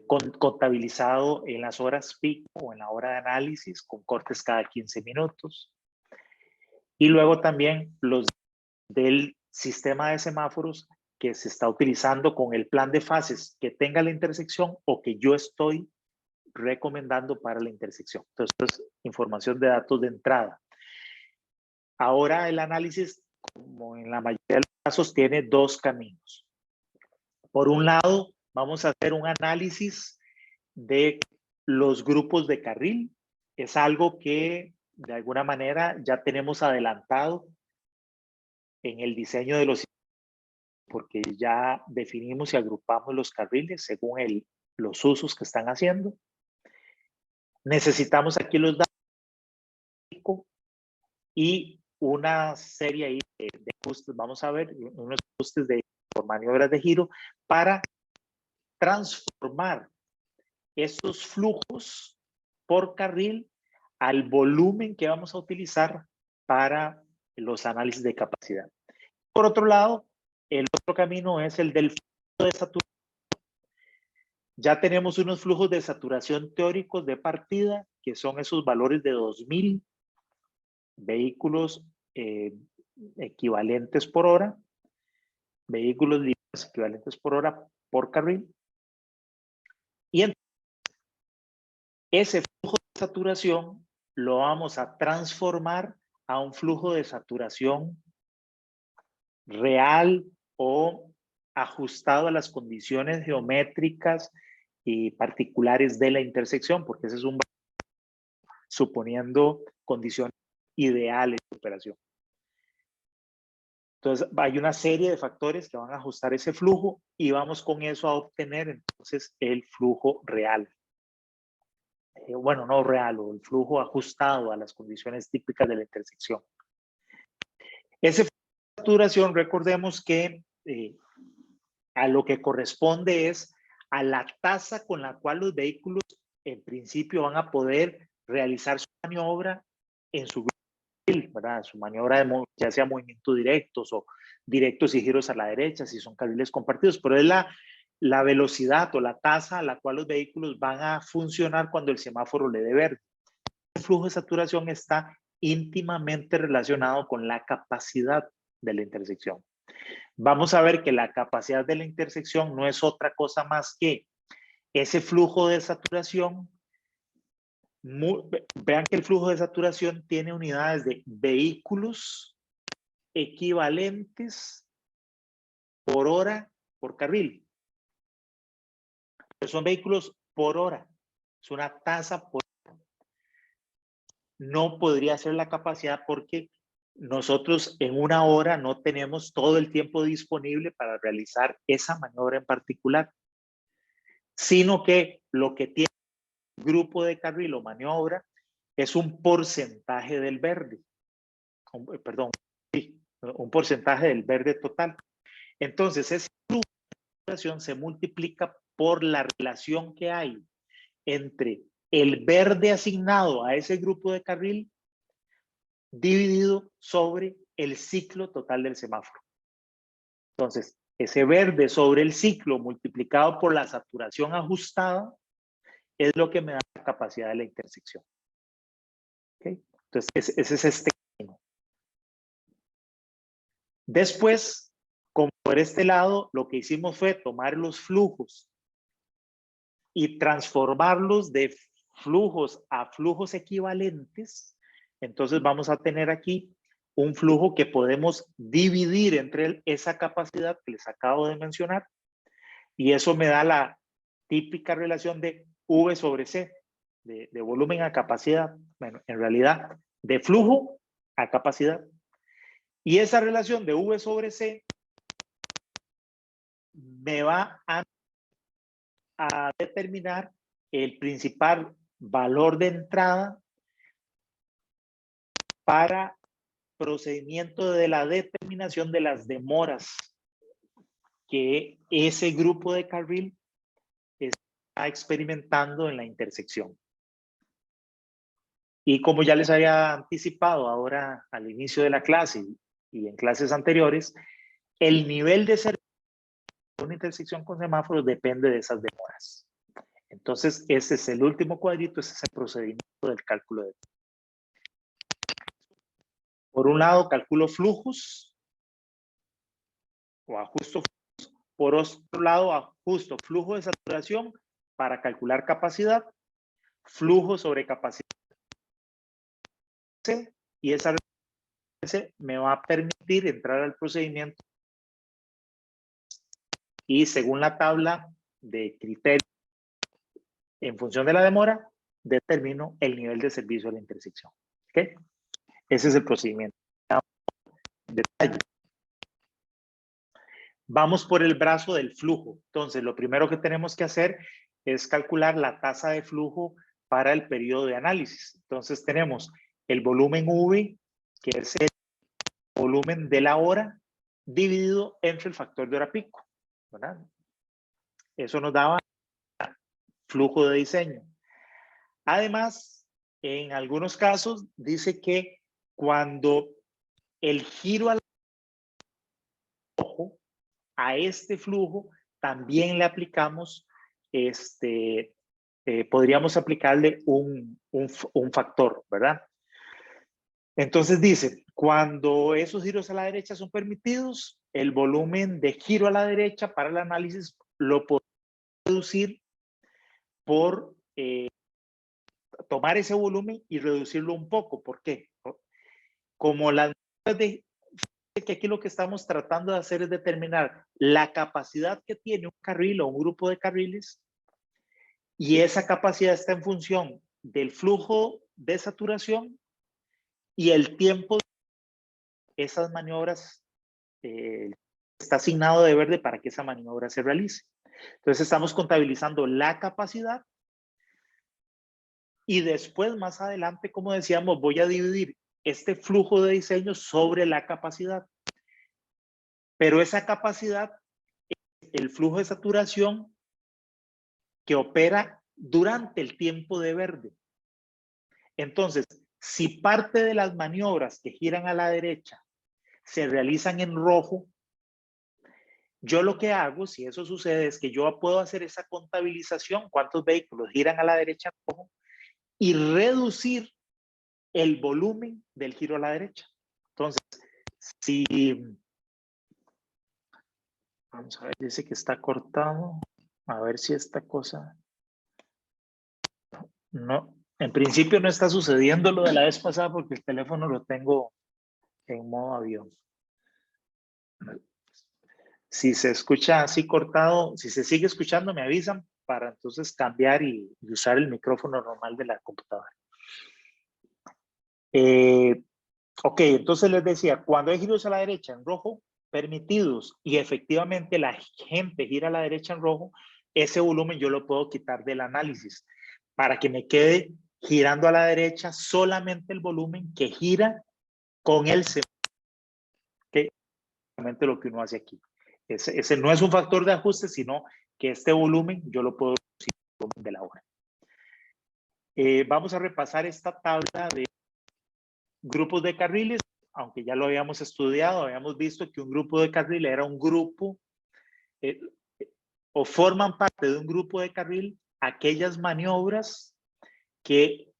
Contabilizado en las horas pico o en la hora de análisis con cortes cada 15 minutos. Y luego también los del sistema de semáforos que se está utilizando con el plan de fases que tenga la intersección o que yo estoy recomendando para la intersección. Entonces, esto es información de datos de entrada. Ahora el análisis, como en la mayoría de los casos, tiene dos caminos. Por un lado, vamos a hacer un análisis de los grupos de carril. Es algo que de alguna manera ya tenemos adelantado en el diseño de los, porque ya definimos y agrupamos los carriles según los usos que están haciendo. Necesitamos aquí los datos y una serie ahí de ajustes, vamos a ver, unos ajustes por maniobras de giro para transformar estos flujos por carril al volumen que vamos a utilizar para los análisis de capacidad. Por otro lado, el otro camino es el del flujo de saturación. Ya tenemos unos flujos de saturación teóricos de partida, que son esos valores de 2000 vehículos equivalentes por hora, vehículos libres equivalentes por hora por carril. Y entonces, ese flujo de saturación lo vamos a transformar a un flujo de saturación real o ajustado a las condiciones geométricas y particulares de la intersección, porque ese es un suponiendo condiciones ideales de operación. Entonces, hay una serie de factores que van a ajustar ese flujo y vamos con eso a obtener entonces el flujo real. Bueno, no real, o el flujo ajustado a las condiciones típicas de la intersección. Ese flujo de saturación, recordemos que a lo que corresponde es a la tasa con la cual los vehículos en principio van a poder realizar su maniobra en su carril, ¿verdad? Su maniobra de ya sea movimientos directos o directos y giros a la derecha, si son carriles compartidos, pero es la velocidad o la tasa a la cual los vehículos van a funcionar cuando el semáforo le dé verde. El flujo de saturación está íntimamente relacionado con la capacidad de la intersección. Vamos a ver que la capacidad de la intersección no es otra cosa más que ese flujo de saturación. Vean que el flujo de saturación tiene unidades de vehículos equivalentes por hora por carril. Son vehículos por hora. Es una tasa por hora. No podría ser la capacidad porque nosotros en una hora no tenemos todo el tiempo disponible para realizar esa maniobra en particular, sino que lo que tiene el grupo de carril o maniobra es un porcentaje del verde. Perdón, sí, un porcentaje del verde total. Entonces, ese flujo de saturación se multiplica por la relación que hay entre el verde asignado a ese grupo de carril dividido sobre el ciclo total del semáforo. Entonces, ese verde sobre el ciclo multiplicado por la saturación ajustada es lo que me da la capacidad de la intersección. ¿Okay? Entonces, ese es este camino. Después, como por este lado, lo que hicimos fue tomar los flujos y transformarlos de flujos a flujos equivalentes. Entonces vamos a tener aquí un flujo que podemos dividir entre esa capacidad que les acabo de mencionar, y eso me da la típica relación de V sobre C, de volumen a capacidad, bueno, en realidad de flujo a capacidad. Y esa relación de V sobre C me va a a determinar el principal valor de entrada para procedimiento de la determinación de las demoras que ese grupo de carril está experimentando en la intersección. Y como ya les había anticipado ahora al inicio de la clase y en clases anteriores, el nivel de servicio de una intersección con semáforos depende de esas demoras. Entonces, ese es el último cuadrito, ese es el procedimiento del cálculo de. Por un lado, calculo flujos o ajusto flujos. Por otro lado, ajusto flujo de saturación para calcular capacidad, flujo sobre capacidad. Y esa me va a permitir entrar al procedimiento y según la tabla de criterios en función de la demora, determino el nivel de servicio de la intersección. ¿Okay? Ese es el procedimiento. Detalle. Vamos por el brazo del flujo. Entonces, lo primero que tenemos que hacer es calcular la tasa de flujo para el periodo de análisis. Entonces, tenemos el volumen V, que es el volumen de la hora, dividido entre el factor de hora pico, ¿verdad? Eso nos daba flujo de diseño. Además, en algunos casos dice que cuando el giro al ojo a este flujo también le aplicamos podríamos aplicarle un factor, ¿verdad? Entonces dice, cuando esos giros a la derecha son permitidos, el volumen de giro a la derecha para el análisis lo podemos reducir por tomar ese volumen y reducirlo un poco. ¿Por qué? Como las de que aquí lo que estamos tratando de hacer es determinar la capacidad que tiene un carril o un grupo de carriles y esa capacidad está en función del flujo de saturación y el tiempo de esas maniobras está asignado de verde para que esa maniobra se realice. Entonces estamos contabilizando la capacidad y después más adelante, como decíamos, voy a dividir este flujo de diseño sobre la capacidad. Pero esa capacidad es el flujo de saturación que opera durante el tiempo de verde. Entonces, si parte de las maniobras que giran a la derecha se realizan en rojo, yo lo que hago, si eso sucede, es que yo puedo hacer esa contabilización, cuántos vehículos giran a la derecha en rojo, y reducir el volumen del giro a la derecha. Entonces, si... Vamos a ver, dice que está cortado. A ver si esta cosa... No, en principio no está sucediendo lo de la vez pasada porque el teléfono lo tengo en modo avión. Si se escucha así cortado, si se sigue escuchando, me avisan para entonces cambiar y usar el micrófono normal de la computadora. Ok, entonces les decía, cuando hay giros a la derecha en rojo, permitidos, y efectivamente la gente gira a la derecha en rojo, ese volumen yo lo puedo quitar del análisis para que me quede girando a la derecha solamente el volumen que gira con el semáforo, que es exactamente lo que uno hace aquí. Ese no es un factor de ajuste, sino que este volumen yo lo puedo reducir al volumen de la hora. Vamos a repasar esta tabla de grupos de carriles, aunque ya lo habíamos estudiado, habíamos visto que un grupo de carril era un grupo o forman parte de un grupo de carril aquellas maniobras que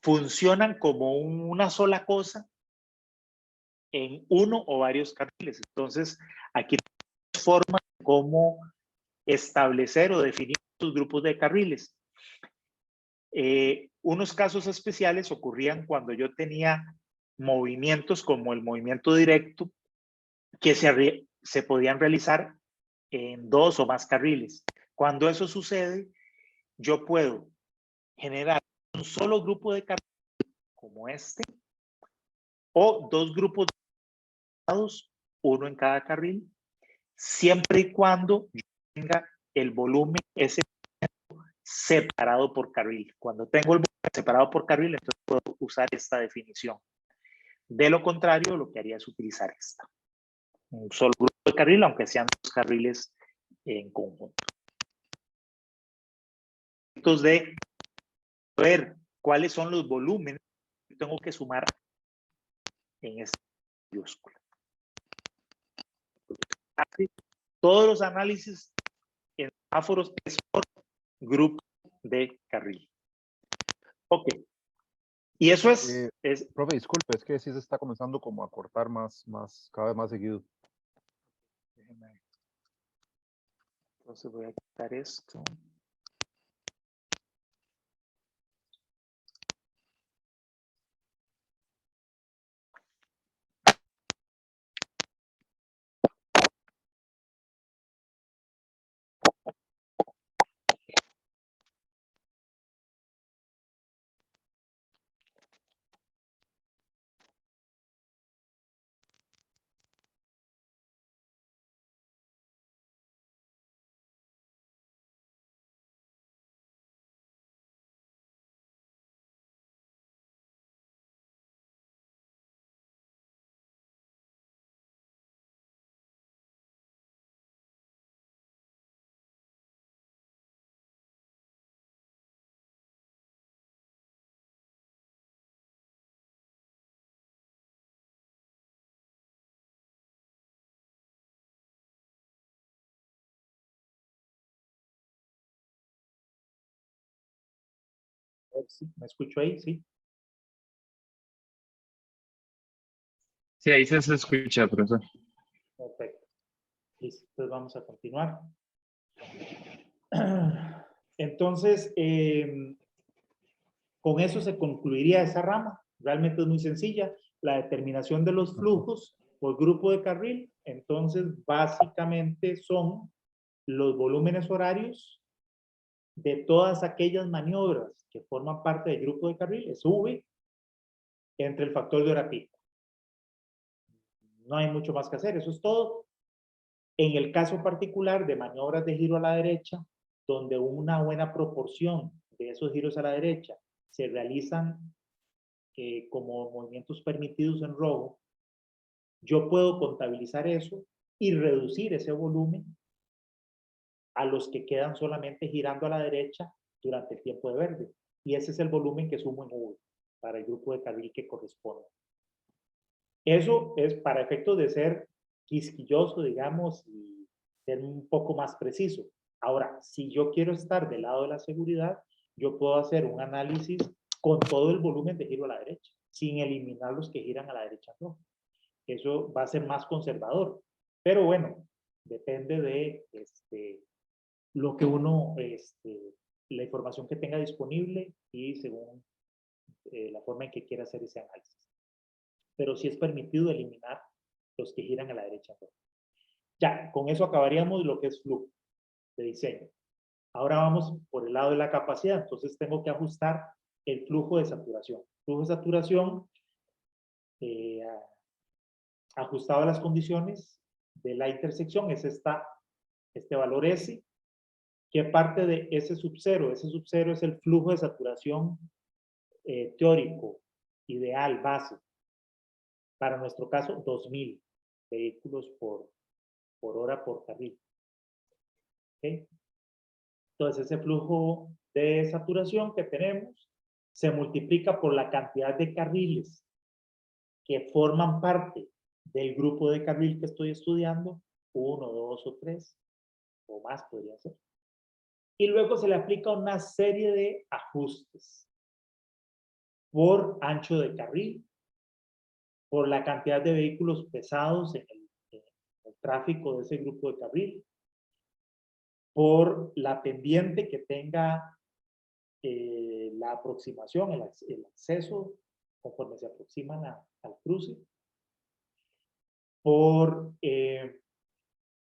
funcionan como una sola cosa en uno o varios carriles. Entonces, aquí tenemos formas de cómo establecer o definir estos grupos de carriles. Unos casos especiales ocurrían cuando yo tenía movimientos como el movimiento directo que se podían realizar en dos o más carriles. Cuando eso sucede, yo puedo generar un solo grupo de carriles como este o dos grupos de uno en cada carril, siempre y cuando yo tenga el volumen es separado por carril. Cuando tengo el volumen separado por carril, entonces puedo usar esta definición. De lo contrario, lo que haría es utilizar esta. Un solo grupo de carril, aunque sean dos carriles en conjunto. Entonces, de ver cuáles son los volúmenes que tengo que sumar en esta mayúscula. Todos los análisis en semáforos es por grupo de carril. Ok. Y eso es... Profe, disculpe, es que sí se está comenzando como a cortar cada vez más seguido. Entonces voy a quitar esto. Sí, ¿me escucho ahí? Sí. Sí, ahí se escucha, profesor. Perfecto. Listo, entonces vamos a continuar. Entonces, con eso se concluiría esa rama. Realmente es muy sencilla. La determinación de los flujos por grupo de carril. Entonces, básicamente son los volúmenes horarios de todas aquellas maniobras que forman parte del grupo de carril, es V, entre el factor de hora pico. No hay mucho más que hacer, eso es todo. En el caso particular de maniobras de giro a la derecha, donde una buena proporción de esos giros a la derecha se realizan como movimientos permitidos en rojo, yo puedo contabilizar eso y reducir ese volumen a los que quedan solamente girando a la derecha durante el tiempo de verde. Y ese es el volumen que sumo en V para el grupo de carril que corresponde. Eso es para efectos de ser quisquilloso, digamos, y ser un poco más preciso. Ahora, si yo quiero estar del lado de la seguridad, yo puedo hacer un análisis con todo el volumen de giro a la derecha, sin eliminar los que giran a la derecha, no. Eso va a ser más conservador. Pero bueno, depende de lo que uno, la información que tenga disponible y según la forma en que quiera hacer ese análisis. Pero sí es permitido eliminar los que giran a la derecha. Ya, con eso acabaríamos lo que es flujo de diseño. Ahora vamos por el lado de la capacidad, entonces tengo que ajustar el flujo de saturación. Flujo de saturación ajustado a las condiciones de la intersección es este valor S, que parte de S sub 0. S sub 0 es el flujo de saturación teórico, ideal, base. Para nuestro caso, 2000 vehículos por hora por carril. ¿Okay? Entonces, ese flujo de saturación que tenemos se multiplica por la cantidad de carriles que forman parte del grupo de carril que estoy estudiando, 1, 2 o 3, o más podría ser. Y luego se le aplica una serie de ajustes por ancho de carril, por la cantidad de vehículos pesados en el tráfico de ese grupo de carril, por la pendiente que tenga la aproximación, el acceso, conforme se aproximan al cruce, por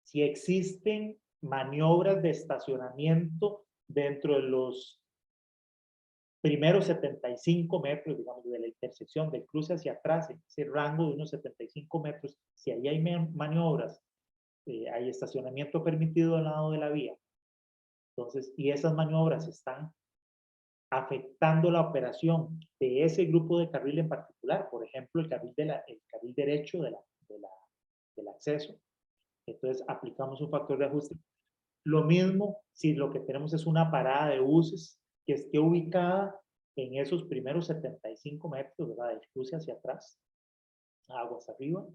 si existen maniobras de estacionamiento dentro de los primeros 75 metros, digamos, de la intersección del cruce hacia atrás, en ese rango de unos 75 metros, si ahí hay maniobras, hay estacionamiento permitido al lado de la vía, Entonces, y esas maniobras están afectando la operación de ese grupo de carril en particular, por ejemplo, el carril derecho del acceso. Entonces, aplicamos un factor de ajuste. Lo mismo si lo que tenemos es una parada de buses que esté ubicada en esos primeros 75 metros, ¿verdad? Del cruce hacia atrás, aguas arriba.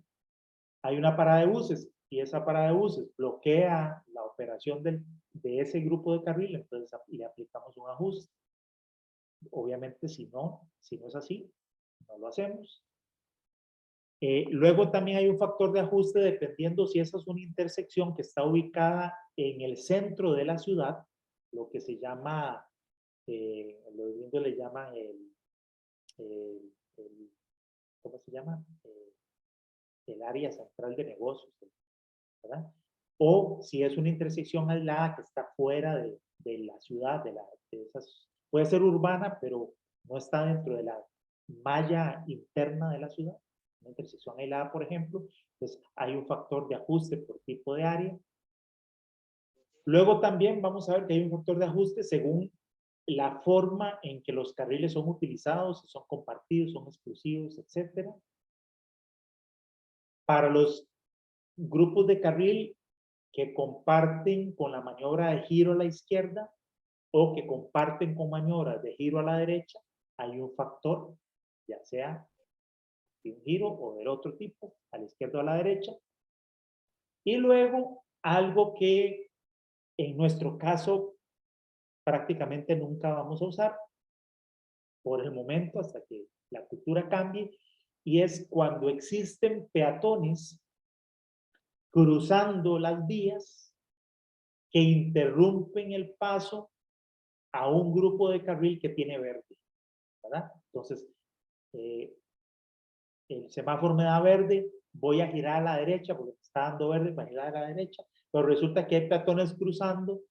Hay una parada de buses y esa parada de buses bloquea la operación de ese grupo de carril, entonces le aplicamos un ajuste. Obviamente, si no es así, no lo hacemos. Luego también hay un factor de ajuste dependiendo si esa es una intersección que está ubicada en el centro de la ciudad, lo que se llama, los gringos le llaman ¿cómo se llama? El área central de negocios, ¿verdad? O si es una intersección aislada que está fuera de la ciudad, de esas, puede ser urbana, pero no está dentro de la malla interna de la ciudad. Una intersección aislada, por ejemplo, pues hay un factor de ajuste por tipo de área. Luego también vamos a ver que hay un factor de ajuste según la forma en que los carriles son utilizados, si son compartidos, son exclusivos, etc. Para los grupos de carril que comparten con la maniobra de giro a la izquierda o que comparten con maniobras de giro a la derecha, hay un factor, ya sea de un giro o del otro tipo, a la izquierda o a la derecha. Y luego, algo que en nuestro caso prácticamente nunca vamos a usar por el momento hasta que la cultura cambie, y es cuando existen peatones cruzando las vías que interrumpen el paso a un grupo de carril que tiene verde, ¿verdad? Entonces, el semáforo me da verde, voy a girar a la derecha porque está dando verde para girar a la derecha, pero resulta que hay peatones cruzando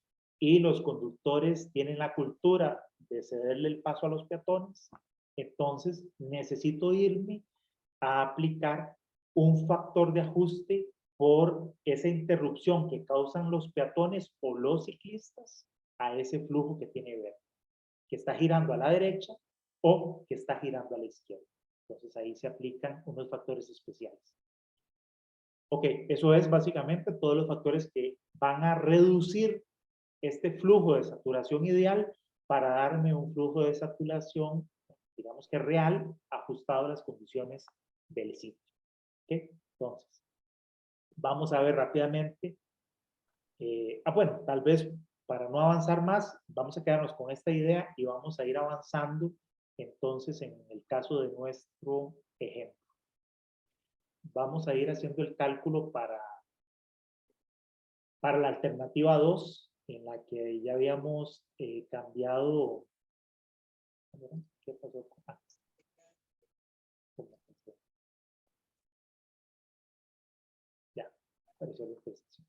y los conductores tienen la cultura de cederle el paso a los peatones, entonces necesito irme a aplicar un factor de ajuste por esa interrupción que causan los peatones o los ciclistas a ese flujo que tiene verde, que está girando a la derecha o que está girando a la izquierda. Entonces ahí se aplican unos factores especiales. Ok, eso es básicamente todos los factores que van a reducir este flujo de saturación ideal para darme un flujo de saturación, digamos que real, ajustado a las condiciones del sitio. ¿Okay? Entonces, vamos a ver rápidamente. Bueno, tal vez para no avanzar más, vamos a quedarnos con esta idea y vamos a ir avanzando entonces en el caso de nuestro ejemplo. Vamos a ir haciendo el cálculo para la alternativa 2, en la que ya habíamos cambiado. ¿Qué pasó con ya, apareció la expresión.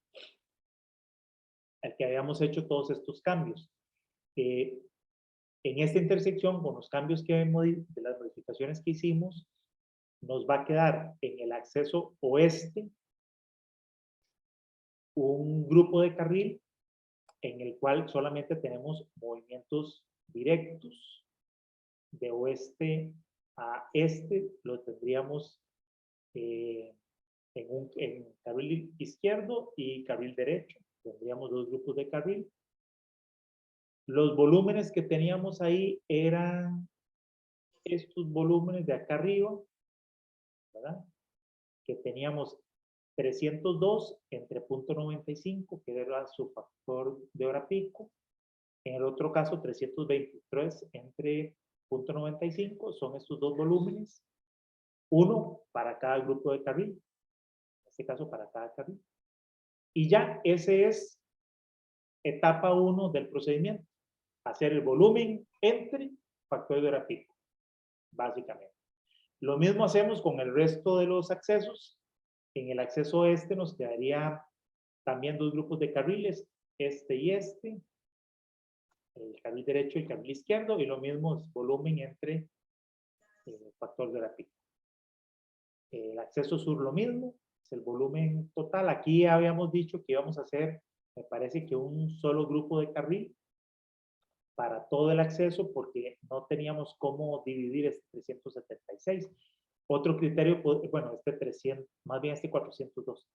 El que habíamos hecho todos estos cambios. En esta intersección, con los cambios que de las modificaciones que hicimos, nos va a quedar en el acceso oeste un grupo de carril en el cual solamente tenemos movimientos directos. De oeste a este lo tendríamos en carril izquierdo y carril derecho. Tendríamos dos grupos de carril. Los volúmenes que teníamos ahí eran estos volúmenes de acá arriba, ¿verdad? Que teníamos 302 entre 0.95, que era su factor de hora pico. En el otro caso, 323 entre 0.95, son estos dos volúmenes. Uno para cada grupo de carril. En este caso, para cada carril. Y ya, ese es etapa 1 del procedimiento. Hacer el volumen entre factor de hora pico, básicamente. Lo mismo hacemos con el resto de los accesos. En el acceso este nos quedaría también dos grupos de carriles, este y este, el carril derecho y el carril izquierdo, y lo mismo es volumen entre el factor de hora pico. El acceso sur lo mismo, es el volumen total. Aquí habíamos dicho que íbamos a hacer Me parece que un solo grupo de carril para todo el acceso, porque no teníamos cómo dividir este 376. Otro criterio, bueno, este 300, más bien este 402.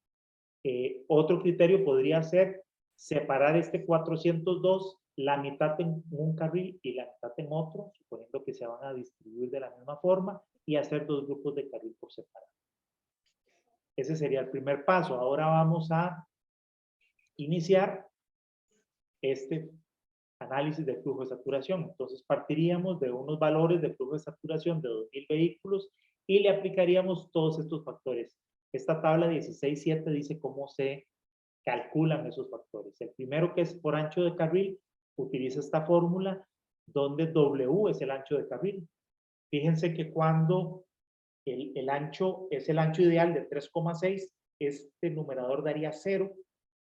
Otro criterio podría ser separar este 402, la mitad en un carril y la mitad en otro, suponiendo que se van a distribuir de la misma forma, y hacer dos grupos de carril por separado. Ese sería el primer paso. Ahora vamos a iniciar este análisis de flujo de saturación. Entonces partiríamos de unos valores de flujo de saturación de 2.000 vehículos y le aplicaríamos todos estos factores. Esta tabla 16.7 dice cómo se calculan esos factores. El primero, que es por ancho de carril, utiliza esta fórmula donde W es el ancho de carril. Fíjense que cuando el ancho es el ancho ideal de 3,6, este numerador daría 0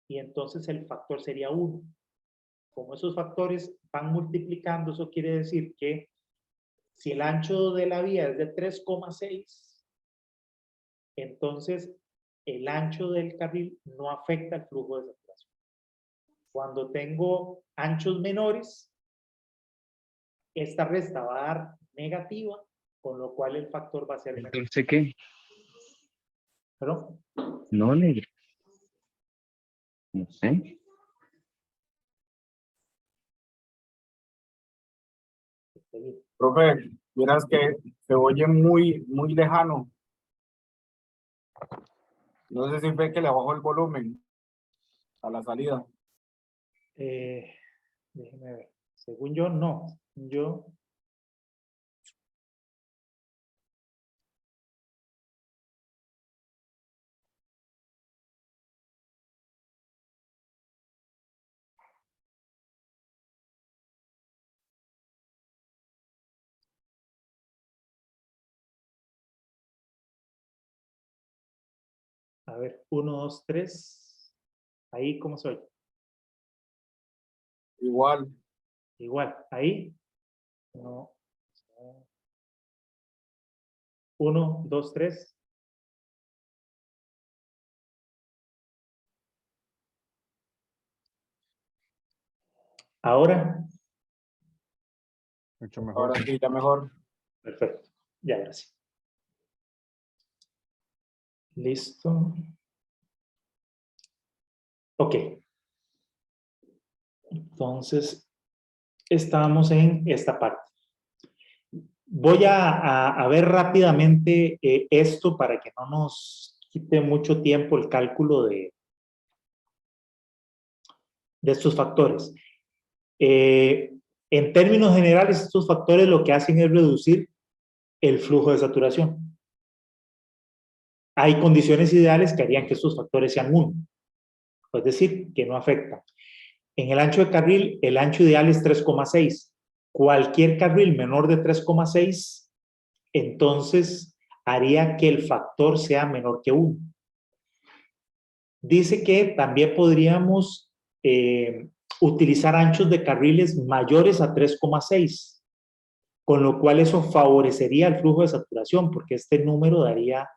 y entonces el factor sería 1. Como esos factores van multiplicando, eso quiere decir que si el ancho de la vía es de 3,6, entonces el ancho del carril no afecta el flujo de saturación. Cuando tengo anchos menores, esta resta va a dar negativa, con lo cual el factor va a ser menor. ¿Entonces qué? ¿Perdón? No, negro. No sé. Profe, miras que se oye muy lejano. No sé si ve que le bajo el volumen a la salida. Déjeme ver. Según yo, no. Yo... A ver, 1, 2, 3. Ahí, ¿cómo soy? Igual. Igual. Ahí. No. 1, 2, 3. Ahora. Mucho mejor. Ahora sí, ya mejor. Perfecto. Ya, ahora sí. Listo. Ok. Entonces, estamos en esta parte. Voy a ver rápidamente esto para que no nos quite mucho tiempo el cálculo de estos factores. En términos generales, estos factores lo que hacen es reducir el flujo de saturación. Hay condiciones ideales que harían que estos factores sean 1, es decir, que no afectan. En el ancho de carril, el ancho ideal es 3,6. Cualquier carril menor de 3,6, entonces haría que el factor sea menor que 1. Dice que también podríamos utilizar anchos de carriles mayores a 3,6, con lo cual eso favorecería el flujo de saturación, porque este número daría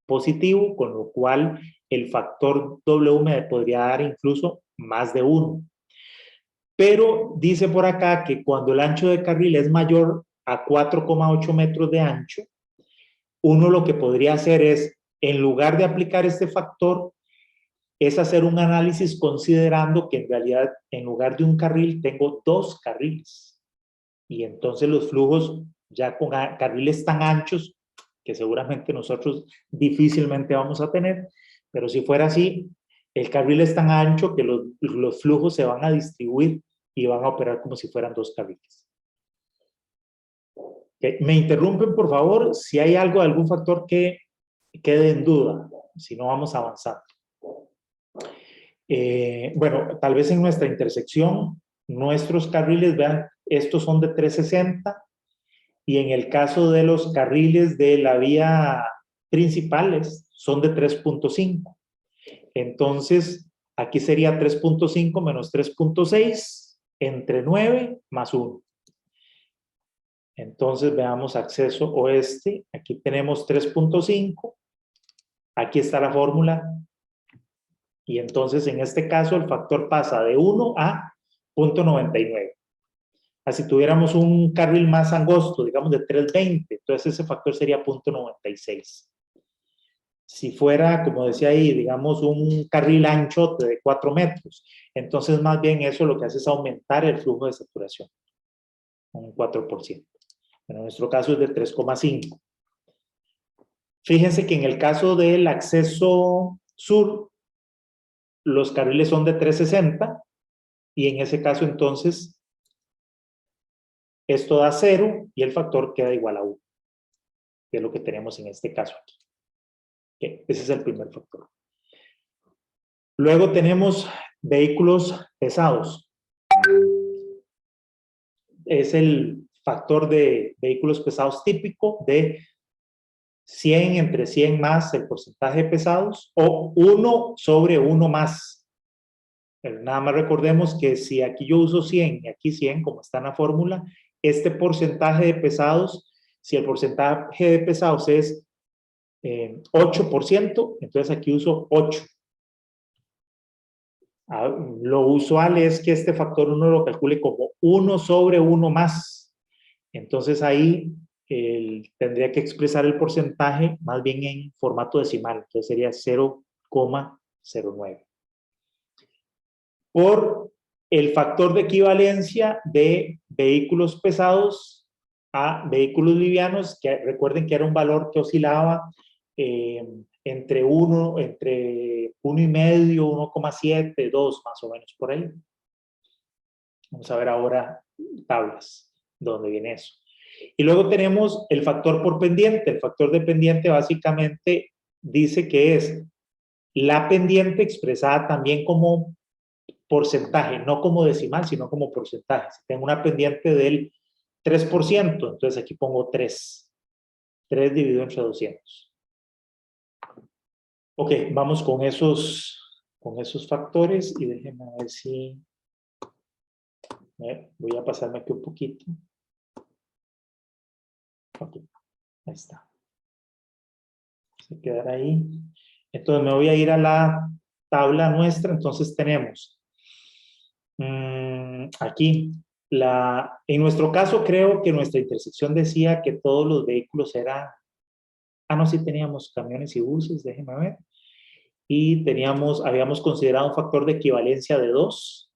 positivo, con lo cual el factor W me podría dar incluso más de 1. Pero dice por acá que cuando el ancho de carril es mayor a 4,8 metros de ancho, uno lo que podría hacer es, en lugar de aplicar este factor, es hacer un análisis considerando que en realidad en lugar de un carril tengo 2 carriles. Y entonces los flujos ya con carriles tan anchos, que seguramente nosotros difícilmente vamos a tener, pero si fuera así, el carril es tan ancho que los flujos se van a distribuir y van a operar como si fueran 2 carriles. Okay. Me interrumpen, por favor, si hay algún factor que quede en duda, si no vamos avanzando. Bueno, tal vez en nuestra intersección, nuestros carriles, vean, estos son de 360 y en el caso de los carriles de la vía principales son de 3.5. Entonces, aquí sería 3.5 menos 3.6 entre 9 más 1. Entonces, veamos acceso oeste. Aquí tenemos 3.5. Aquí está la fórmula. Y entonces en este caso el factor pasa de 1 a 0.99. Si tuviéramos un carril más angosto, digamos de 320, entonces ese factor sería 0.96. Si fuera, como decía ahí, digamos un carril ancho de 4 metros, entonces más bien eso lo que hace es aumentar el flujo de saturación, un 4%. En nuestro caso es de 3,5. Fíjense que en el caso del acceso sur, los carriles son de 360 y en ese caso entonces esto da 0 y el factor queda igual a 1, que es lo que tenemos en este caso aquí. Ese es el primer factor. Luego tenemos vehículos pesados. Es el factor de vehículos pesados típico de 100 entre 100 más el porcentaje de pesados o 1 sobre 1 más. Pero nada más recordemos que si aquí yo uso 100 y aquí 100, como está en la fórmula, este porcentaje de pesados, si el porcentaje de pesados es 8%, entonces aquí uso 8. Lo usual es que este factor uno lo calcule como 1 sobre 1 más. Entonces ahí tendría que expresar el porcentaje más bien en formato decimal. Entonces sería 0,09. Por el factor de equivalencia de vehículos pesados a vehículos livianos, que recuerden que era un valor que oscilaba entre 1,5, 1,7, 2 más o menos por ahí. Vamos a ver ahora tablas donde viene eso. Y luego tenemos el factor por pendiente. El factor de pendiente básicamente dice que es la pendiente expresada también como porcentaje, no como decimal, sino como porcentaje. Si tengo una pendiente del 3%, entonces aquí pongo 3. 3 dividido entre 200. Ok, vamos con esos factores y déjenme ver si... voy a pasarme aquí un poquito. Ok, ahí está. Se quedará ahí. Entonces me voy a ir a la tabla nuestra. Entonces tenemos aquí, en nuestro caso creo que nuestra intersección decía que todos los vehículos eran... no, sí teníamos camiones y buses, déjenme ver. Y habíamos considerado un factor de equivalencia de 2.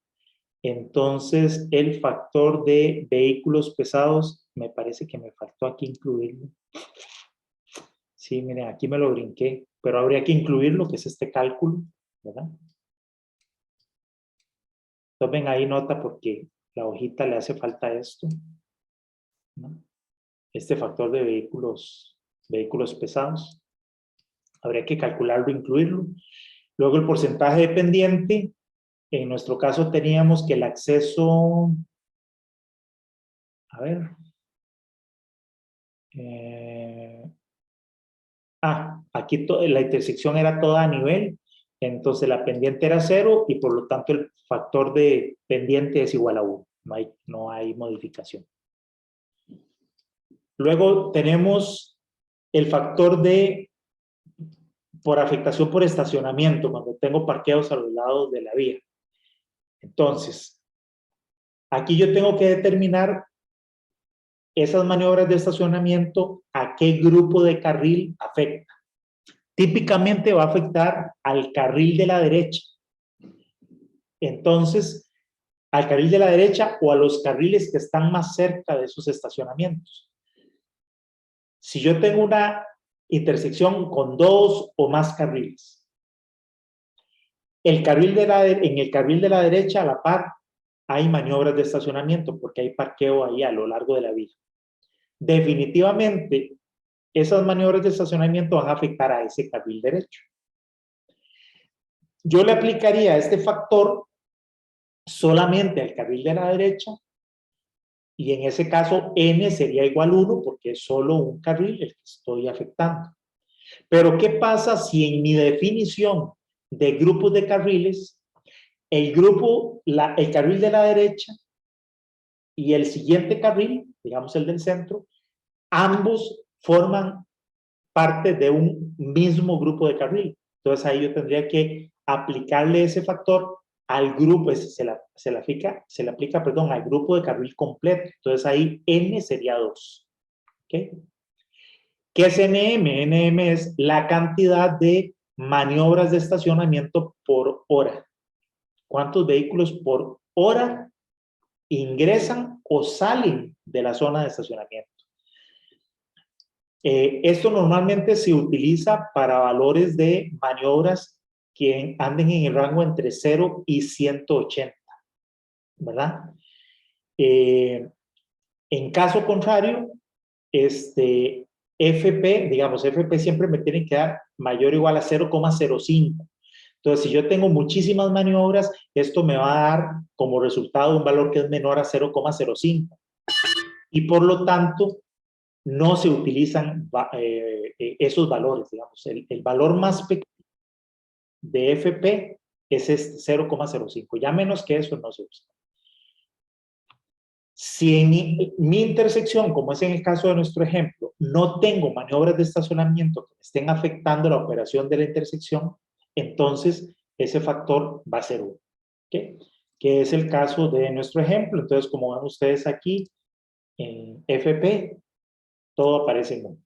Entonces, el factor de vehículos pesados, me parece que me faltó aquí incluirlo. Sí, miren, aquí me lo brinqué, pero habría que incluirlo, que es este cálculo, ¿verdad? Tomen ahí nota porque la hojita le hace falta esto, ¿no? Este factor de vehículos pesados. Habría que calcularlo, incluirlo. Luego el porcentaje dependiente. En nuestro caso teníamos que el acceso... A ver. Aquí la intersección era toda a nivel. Entonces la pendiente era 0 y por lo tanto el factor de pendiente es igual a 1. No hay modificación. Luego tenemos el factor por afectación por estacionamiento, cuando tengo parqueos a los lados de la vía. Entonces, aquí yo tengo que determinar esas maniobras de estacionamiento a qué grupo de carril afecta. Típicamente va a afectar al carril de la derecha. Entonces, al carril de la derecha o a los carriles que están más cerca de esos estacionamientos. Si yo tengo una intersección con 2 o más carriles, en el carril de la derecha a la par hay maniobras de estacionamiento porque hay parqueo ahí a lo largo de la vía. Definitivamente, esas maniobras de estacionamiento van a afectar a ese carril derecho. Yo le aplicaría este factor solamente al carril de la derecha y en ese caso n sería igual a 1 porque es solo un carril el que estoy afectando. Pero ¿qué pasa si en mi definición de grupos de carriles, el carril de la derecha y el siguiente carril, digamos el del centro, ambos forman parte de un mismo grupo de carril? Entonces ahí yo tendría que aplicarle ese factor al grupo, se le aplica, perdón, al grupo de carril completo. Entonces ahí N sería 2. ¿Okay? ¿Qué es NM? NM es la cantidad de maniobras de estacionamiento por hora. ¿Cuántos vehículos por hora ingresan o salen de la zona de estacionamiento? Esto normalmente se utiliza para valores de maniobras que anden en el rango entre 0 y 180, ¿verdad? En caso contrario, FP, digamos, FP siempre me tiene que dar mayor o igual a 0,05. Entonces, si yo tengo muchísimas maniobras, esto me va a dar como resultado un valor que es menor a 0,05. Y por lo tanto, no se utilizan esos valores, digamos. El valor más pequeño de FP es 0,05. Ya menos que eso no se usa. Si en mi intersección, como es en el caso de nuestro ejemplo, no tengo maniobras de estacionamiento que estén afectando la operación de la intersección, entonces ese factor va a ser 1. ¿Okay? Que es el caso de nuestro ejemplo. Entonces, como ven ustedes aquí, en FP, todo aparece en 1.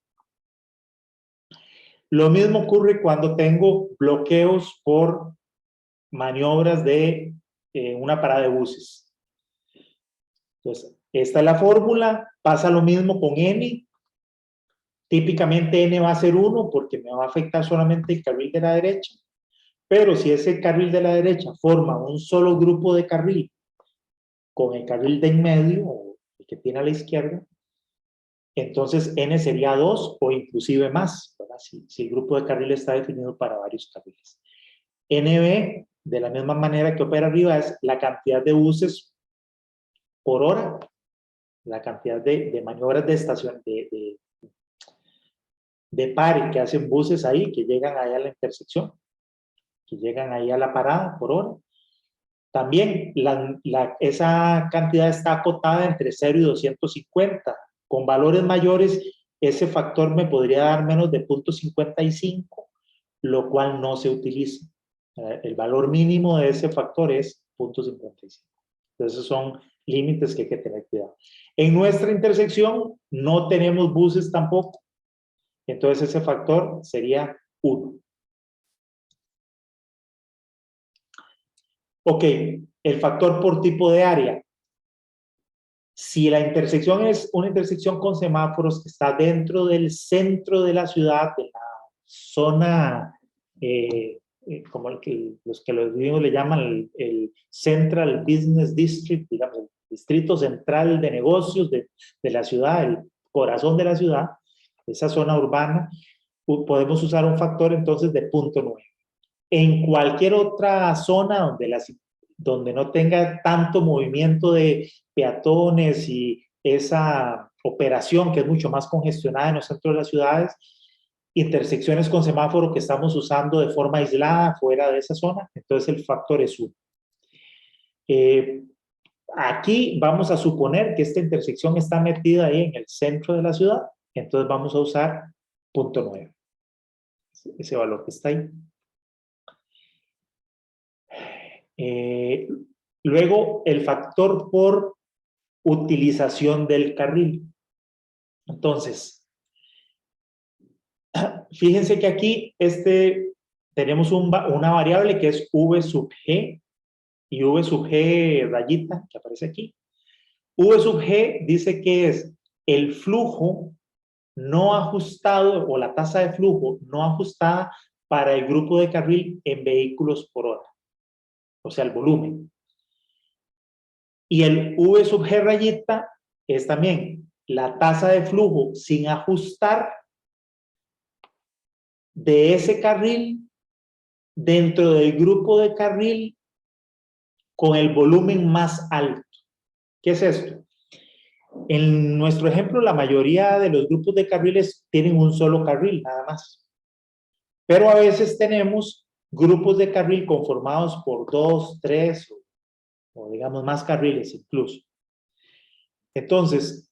Lo mismo ocurre cuando tengo bloqueos por maniobras de una parada de buses. Entonces, esta es la fórmula. Pasa lo mismo con N. Típicamente N va a ser 1 porque me va a afectar solamente el carril de la derecha. Pero si ese carril de la derecha forma un solo grupo de carril con el carril de en medio, o el que tiene a la izquierda, entonces N sería 2 o inclusive más, ¿verdad? Si el grupo de carril está definido para varios carriles. NB, de la misma manera que opera arriba, es la cantidad de buses por hora, la cantidad de maniobras de estación, de pare que hacen buses ahí, que llegan ahí a la intersección, que llegan ahí a la parada por hora. También esa cantidad está acotada entre 0 y 250. Con valores mayores, ese factor me podría dar menos de 0.55, lo cual no se utiliza. El valor mínimo de ese factor es 0.55. Entonces son límites que hay que tener cuidado. En nuestra intersección no tenemos buses tampoco. Entonces ese factor sería 1. Ok, el factor por tipo de área. Si la intersección es una intersección con semáforos que está dentro del centro de la ciudad, de la zona, como los que los gringos le llaman el Central Business District, digamos, el distrito central de negocios de la ciudad, el corazón de la ciudad, esa zona urbana, podemos usar un factor entonces de 0.9. En cualquier otra zona donde no tenga tanto movimiento de peatones y esa operación que es mucho más congestionada en los centros de las ciudades, intersecciones con semáforo que estamos usando de forma aislada fuera de esa zona, entonces el factor es 1. Aquí vamos a suponer que esta intersección está metida ahí en el centro de la ciudad, entonces vamos a usar 0.9, ese valor que está ahí. Luego, el factor por utilización del carril. Entonces, fíjense que aquí tenemos una variable que es V sub G y V sub G rayita que aparece aquí. V sub G dice que es el flujo no ajustado o la tasa de flujo no ajustada para el grupo de carril en vehículos por hora. O sea, el volumen. Y el V sub G rayita es también la tasa de flujo sin ajustar de ese carril dentro del grupo de carril con el volumen más alto. ¿Qué es esto? En nuestro ejemplo, la mayoría de los grupos de carriles tienen un solo carril, nada más. Pero a veces tenemos grupos de carril conformados por 2, 3 o digamos más carriles incluso. Entonces,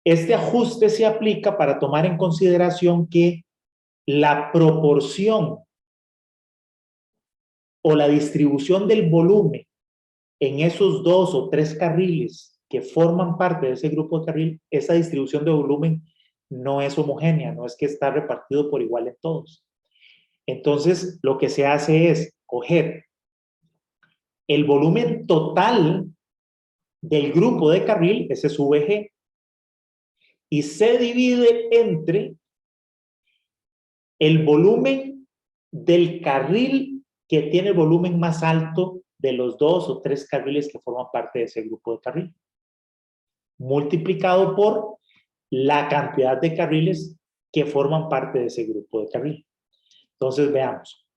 este ajuste se aplica para tomar en consideración que la proporción o la distribución del volumen en esos 2 o 3 carriles que forman parte de ese grupo de carril, esa distribución de volumen no es homogénea, no es que está repartido por igual en todos. Entonces, lo que se hace es coger el volumen total del grupo de carril, ese es VG, y se divide entre el volumen del carril que tiene el volumen más alto de los 2 o 3 carriles que forman parte de ese grupo de carril, multiplicado por la cantidad de carriles que forman parte de ese grupo de carril. Entonces, veamos.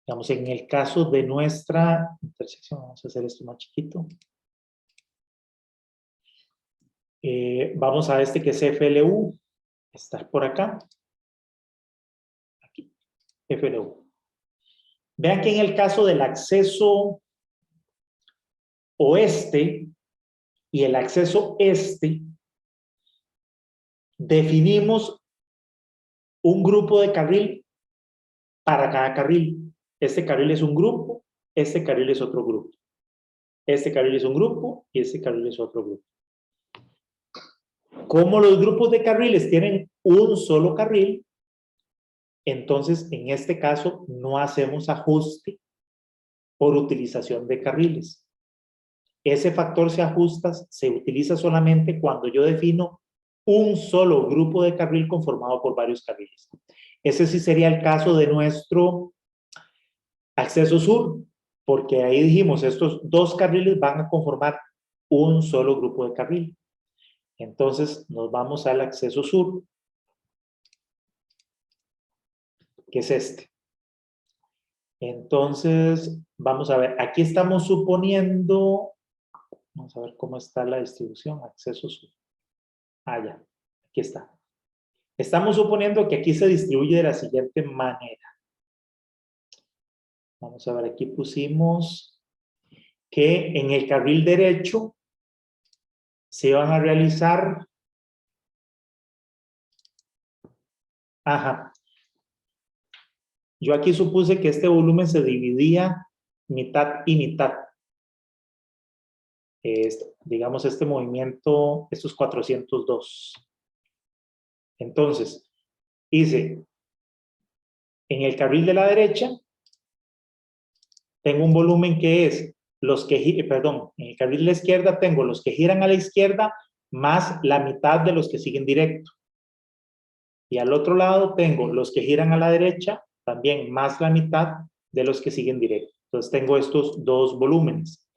Digamos, en el caso de nuestra intersección, vamos a hacer esto más chiquito. Vamos a este que es FLU. Está por acá. Aquí. FLU. Vean que en el caso del acceso oeste y el acceso este, definimos un grupo de carril para cada carril. Este carril es un grupo, este carril es otro grupo. Este carril es un grupo y este carril es otro grupo. Como los grupos de carriles tienen un solo carril, entonces en este caso no hacemos ajuste por utilización de carriles. Ese factor se utiliza solamente cuando yo defino un solo grupo de carril conformado por varios carriles. Ese sí sería el caso de nuestro acceso sur, porque ahí dijimos, estos 2 carriles van a conformar un solo grupo de carril. Entonces nos vamos al acceso sur, que es este. Entonces, vamos a ver, aquí estamos suponiendo, vamos a ver cómo está la distribución, acceso sur. Ah, ya, aquí está. Estamos suponiendo que aquí se distribuye de la siguiente manera. Vamos a ver, aquí pusimos que en el carril derecho se van a realizar, yo aquí supuse que este volumen se dividía mitad y mitad. Digamos este movimiento, estos 402. Entonces, hice, en el carril de la derecha, tengo un volumen que es los que, en el carril de la izquierda tengo los que giran a la izquierda más la mitad de los que siguen directo. Y al otro lado tengo los que giran a la derecha, también más la mitad de los que siguen directo. Entonces tengo estos 2 volúmenes.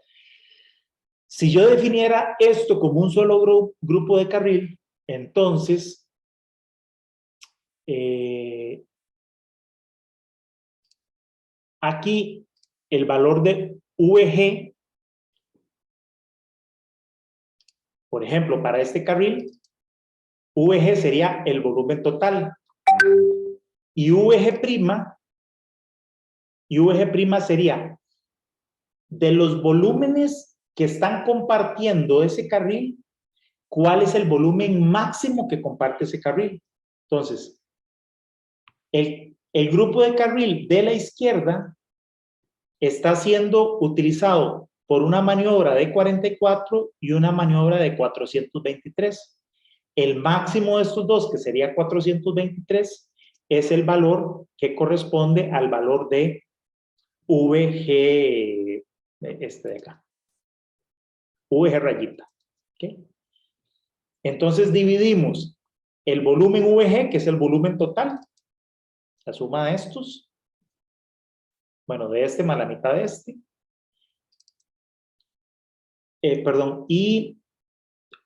Si yo definiera esto como un solo grupo de carril, entonces aquí el valor de VG, por ejemplo, para este carril, VG sería el volumen total. Y VG' sería de los volúmenes que están compartiendo ese carril, ¿cuál es el volumen máximo que comparte ese carril? Entonces, el grupo de carril de la izquierda está siendo utilizado por una maniobra de 44 y una maniobra de 423. El máximo de estos 2, que sería 423, es el valor que corresponde al valor de VG, este de acá. VG rayita. ¿Okay? Entonces dividimos el volumen VG, que es el volumen total, la suma de estos, bueno, de este más la mitad de este, y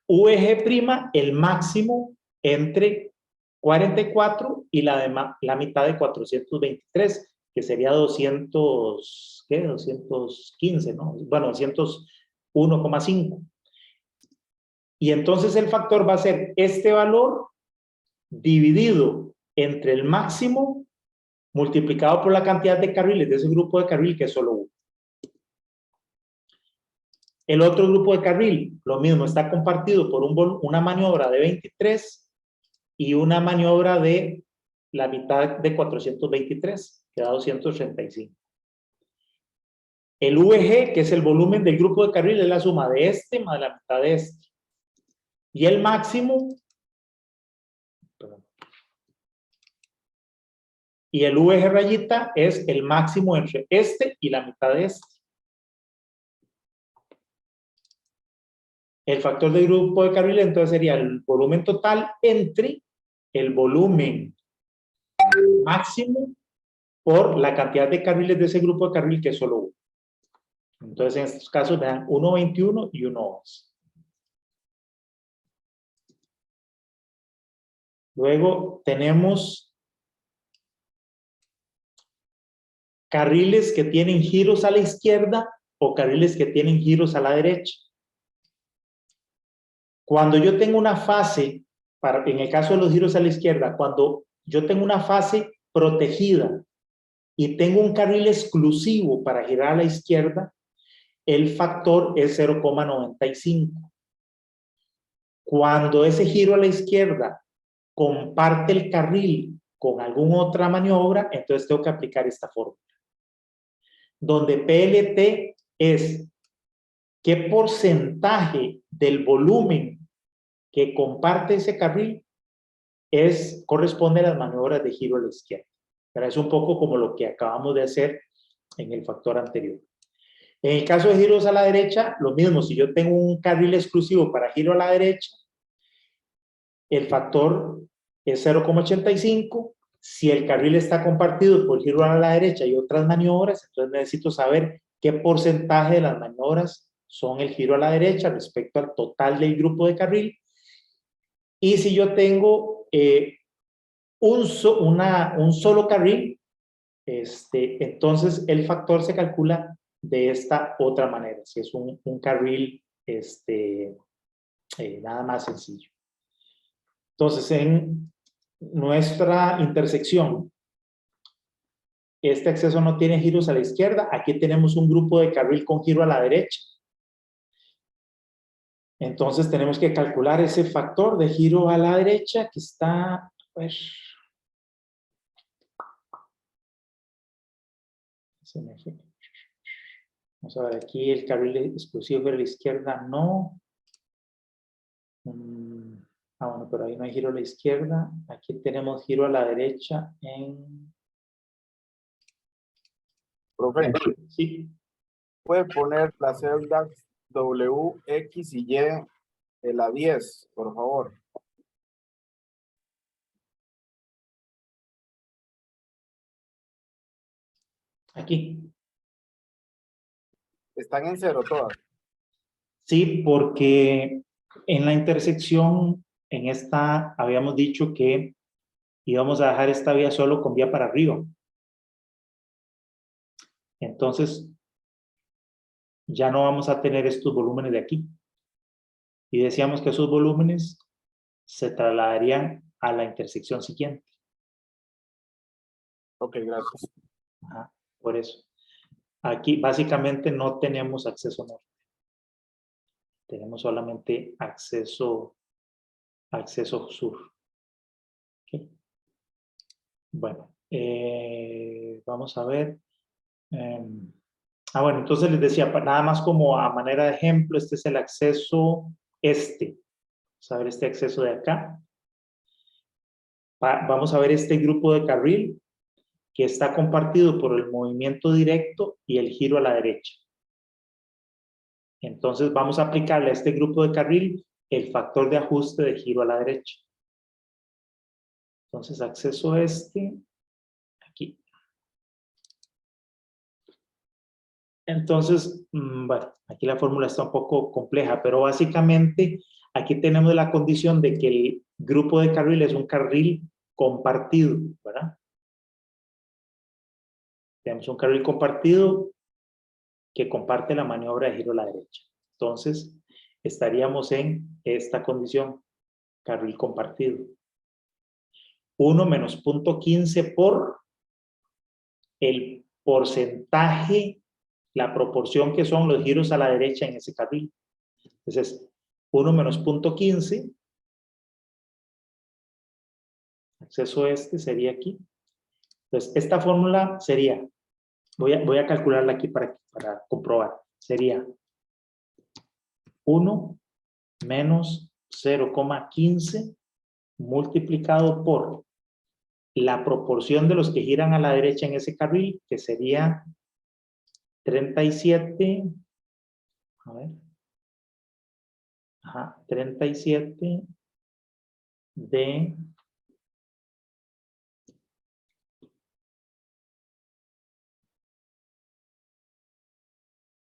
VG', el máximo entre 44 y la mitad de 423, que sería 215, ¿no? Bueno, 201,5. Y entonces el factor va a ser este valor dividido entre el máximo multiplicado por la cantidad de carriles de ese grupo de carril, que es solo 1. El otro grupo de carril, lo mismo, está compartido por una maniobra de 23 y una maniobra de la mitad de 423, queda 235. El VG, que es el volumen del grupo de carril, es la suma de este más la mitad de este. Y el máximo, perdón, y el VG rayita es el máximo entre este y la mitad de este. El factor del grupo de carril entonces sería el volumen total entre el volumen máximo por la cantidad de carriles de ese grupo de carril que es solo uno. Entonces en estos casos vean 1.21 y 1.11. Luego tenemos carriles que tienen giros a la izquierda o carriles que tienen giros a la derecha. Cuando yo tengo una fase, en el caso de los giros a la izquierda, cuando yo tengo una fase protegida y tengo un carril exclusivo para girar a la izquierda, el factor es 0,95. Cuando ese giro a la izquierda comparte el carril con alguna otra maniobra, entonces tengo que aplicar esta fórmula. Donde PLT es qué porcentaje del volumen que comparte ese carril corresponde a las maniobras de giro a la izquierda. Pero es un poco como lo que acabamos de hacer en el factor anterior. En el caso de giros a la derecha, lo mismo. Si yo tengo un carril exclusivo para giro a la derecha, el factor es 0,85. Si el carril está compartido por giro a la derecha y otras maniobras, entonces necesito saber qué porcentaje de las maniobras son el giro a la derecha respecto al total del grupo de carril. Y si yo tengo un solo carril, entonces el factor se calcula de esta otra manera, si es un carril nada más sencillo. Entonces, en nuestra intersección, este acceso no tiene giros a la izquierda. Aquí tenemos un grupo de carril con giro a la derecha. Entonces, tenemos que calcular ese factor de giro a la derecha que está, a ver, se me fue. Vamos a ver, aquí el carril exclusivo de la izquierda no. Bueno, pero ahí no hay giro a la izquierda. Aquí tenemos giro a la derecha en... Profe, Sí. puede poner las celdas W, X y Y en la 10, por favor. Aquí. Están en 0 todas. Sí, porque en la intersección, en esta, habíamos dicho que íbamos a dejar esta vía solo con vía para arriba. Entonces, ya no vamos a tener estos volúmenes de aquí. Y decíamos que esos volúmenes se trasladarían a la intersección siguiente. Ok, gracias. Ajá, por eso. Aquí básicamente no tenemos acceso norte. Tenemos solamente acceso sur. ¿Okay? Bueno, vamos a ver. Bueno, entonces les decía, nada más como a manera de ejemplo, este es el acceso este. Vamos a ver este acceso de acá. Vamos a ver este grupo de carril que está compartido por el movimiento directo y el giro a la derecha. Entonces vamos a aplicarle a este grupo de carril el factor de ajuste de giro a la derecha. Entonces acceso este, aquí. Entonces, bueno, aquí la fórmula está un poco compleja, pero básicamente aquí tenemos la condición de que el grupo de carril es un carril compartido, ¿verdad? Tenemos un carril compartido que comparte la maniobra de giro a la derecha. Entonces, estaríamos en esta condición, carril compartido. 1 menos 0.15 por el porcentaje, la proporción que son los giros a la derecha en ese carril. Entonces, 1 menos 0.15, acceso este sería aquí, Entonces, esta fórmula sería, voy a calcularla aquí para comprobar, sería 1 menos 0,15 multiplicado por la proporción de los que giran a la derecha en ese carril, que sería 37, a ver, 37 de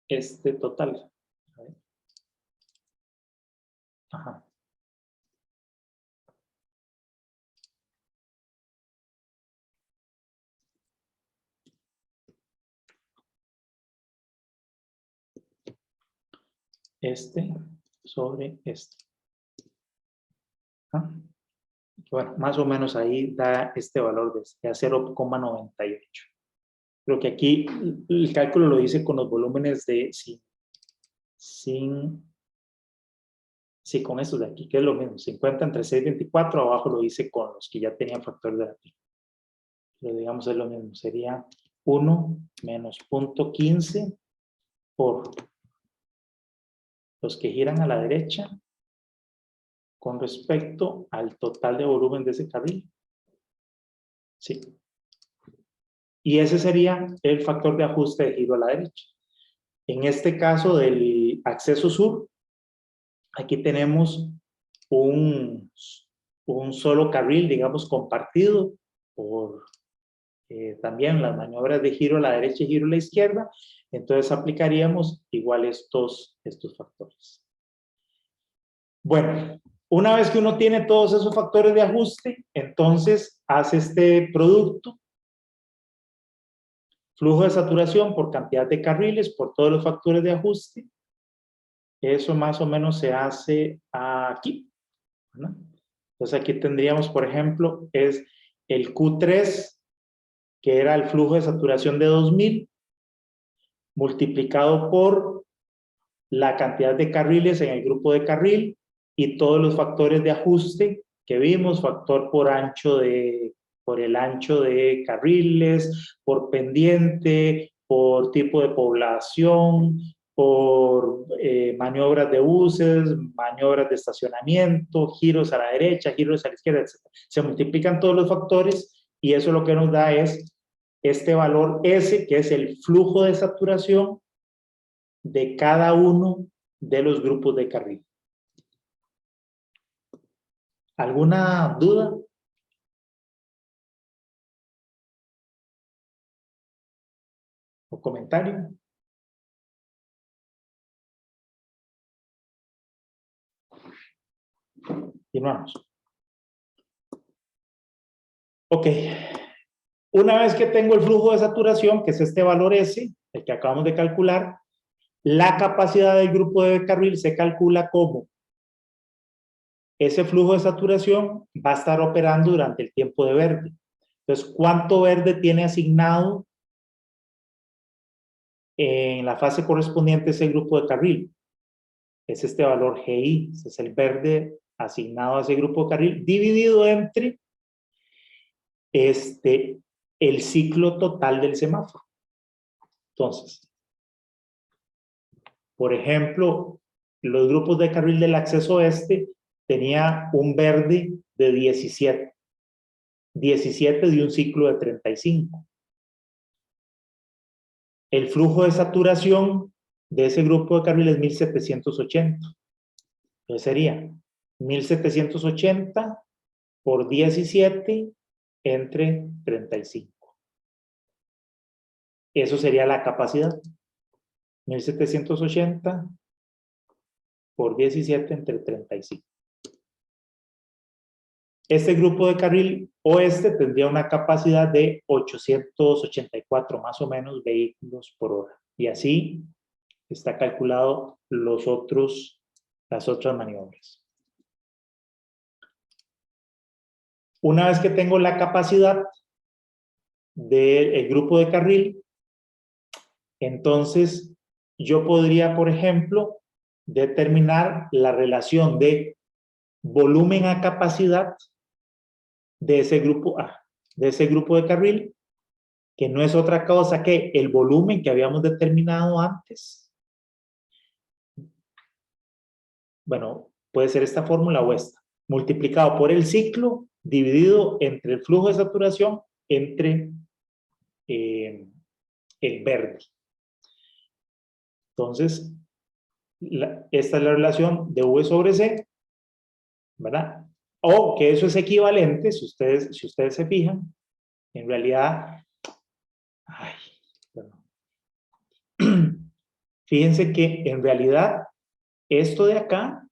este total. A ver. Ajá. Este sobre este. ¿Ah? Bueno, más o menos ahí da este valor de 0,98. Creo que aquí el cálculo lo hice con los volúmenes de sí, con estos de aquí, que es lo mismo, 50 entre 624, abajo lo hice con los que ya tenían factor de la pi. Pero digamos es lo mismo, sería 1 menos 0.15 por los que giran a la derecha con respecto al total de volumen de ese carril. Sí. Y ese sería el factor de ajuste de giro a la derecha. En este caso del acceso sur, aquí tenemos un solo carril, digamos, compartido por también las maniobras de giro a la derecha y giro a la izquierda. Entonces aplicaríamos igual estos factores. Bueno, una vez que uno tiene todos esos factores de ajuste, entonces hace este producto, flujo de saturación por cantidad de carriles, por todos los factores de ajuste. Eso más o menos se hace aquí, ¿no? Entonces aquí tendríamos, por ejemplo, es el Q3, que era el flujo de saturación de 2000, multiplicado por la cantidad de carriles en el grupo de carril y todos los factores de ajuste que vimos, factor por el ancho de carriles, por pendiente, por tipo de población, por maniobras de buses, maniobras de estacionamiento, giros a la derecha, giros a la izquierda, etc. Se multiplican todos los factores y eso lo que nos da es este valor S, que es el flujo de saturación de cada uno de los grupos de carril. ¿Alguna duda? ¿O comentario? Continuamos. Ok. Una vez que tengo el flujo de saturación, que es este valor S, el que acabamos de calcular, la capacidad del grupo de carril se calcula como ese flujo de saturación va a estar operando durante el tiempo de verde. Entonces, ¿cuánto verde tiene asignado en la fase correspondiente a ese grupo de carril? Es este valor GI, ese es el verde asignado a ese grupo de carril, dividido entre el ciclo total del semáforo. Entonces, por ejemplo, los grupos de carril del acceso oeste tenía un verde de 17 de un ciclo de 35. El flujo de saturación de ese grupo de carril es 1780. Entonces sería 1780 por 17 entre 35. Eso sería la capacidad. 1780 por 17 entre 35. Este grupo de carril oeste tendría una capacidad de 884 más o menos vehículos por hora. Y así está calculado las otras maniobras. Una vez que tengo la capacidad del grupo de carril, entonces yo podría, por ejemplo, determinar la relación de volumen a capacidad de ese grupo de carril que no es otra cosa que el volumen que habíamos determinado antes. Bueno, puede ser esta fórmula o esta, multiplicado por el ciclo, dividido entre el flujo de saturación, entre el verde. Entonces, esta es la relación de V sobre C, ¿verdad? O que eso es equivalente, si ustedes se fijan, en realidad, fíjense que en realidad esto de acá,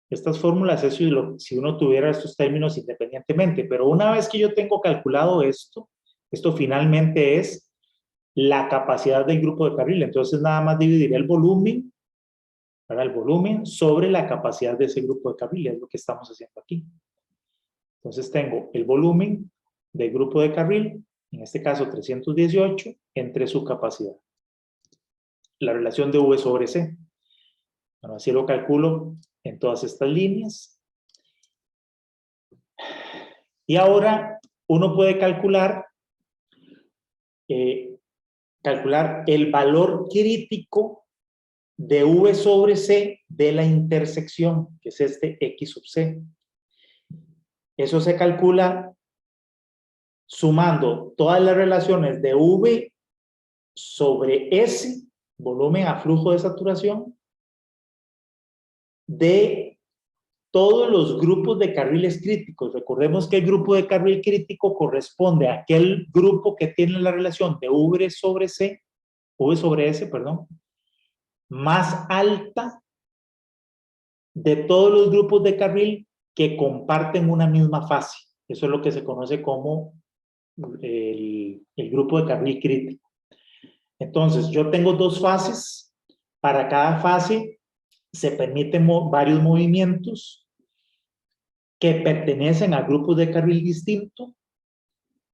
estas fórmulas, eso si uno tuviera estos términos independientemente, pero una vez que yo tengo calculado esto finalmente es la capacidad del grupo de carril. Entonces nada más dividiré el volumen, ¿verdad? El volumen sobre la capacidad de ese grupo de carril, es lo que estamos haciendo aquí. Entonces tengo el volumen del grupo de carril, en este caso 318, entre su capacidad. La relación de V sobre C. Bueno, así lo calculo en todas estas líneas. Y ahora uno puede calcular el valor crítico de V sobre C de la intersección, que es este X sub C. Eso se calcula sumando todas las relaciones de V sobre S, volumen a flujo de saturación, de todos los grupos de carriles críticos. Recordemos que el grupo de carril crítico corresponde a aquel grupo que tiene la relación de V sobre S, perdón, más alta de todos los grupos de carril que comparten una misma fase. Eso es lo que se conoce como el grupo de carril crítico. Entonces, yo tengo dos fases. Para cada fase se permiten varios movimientos que pertenecen a grupos de carril distinto.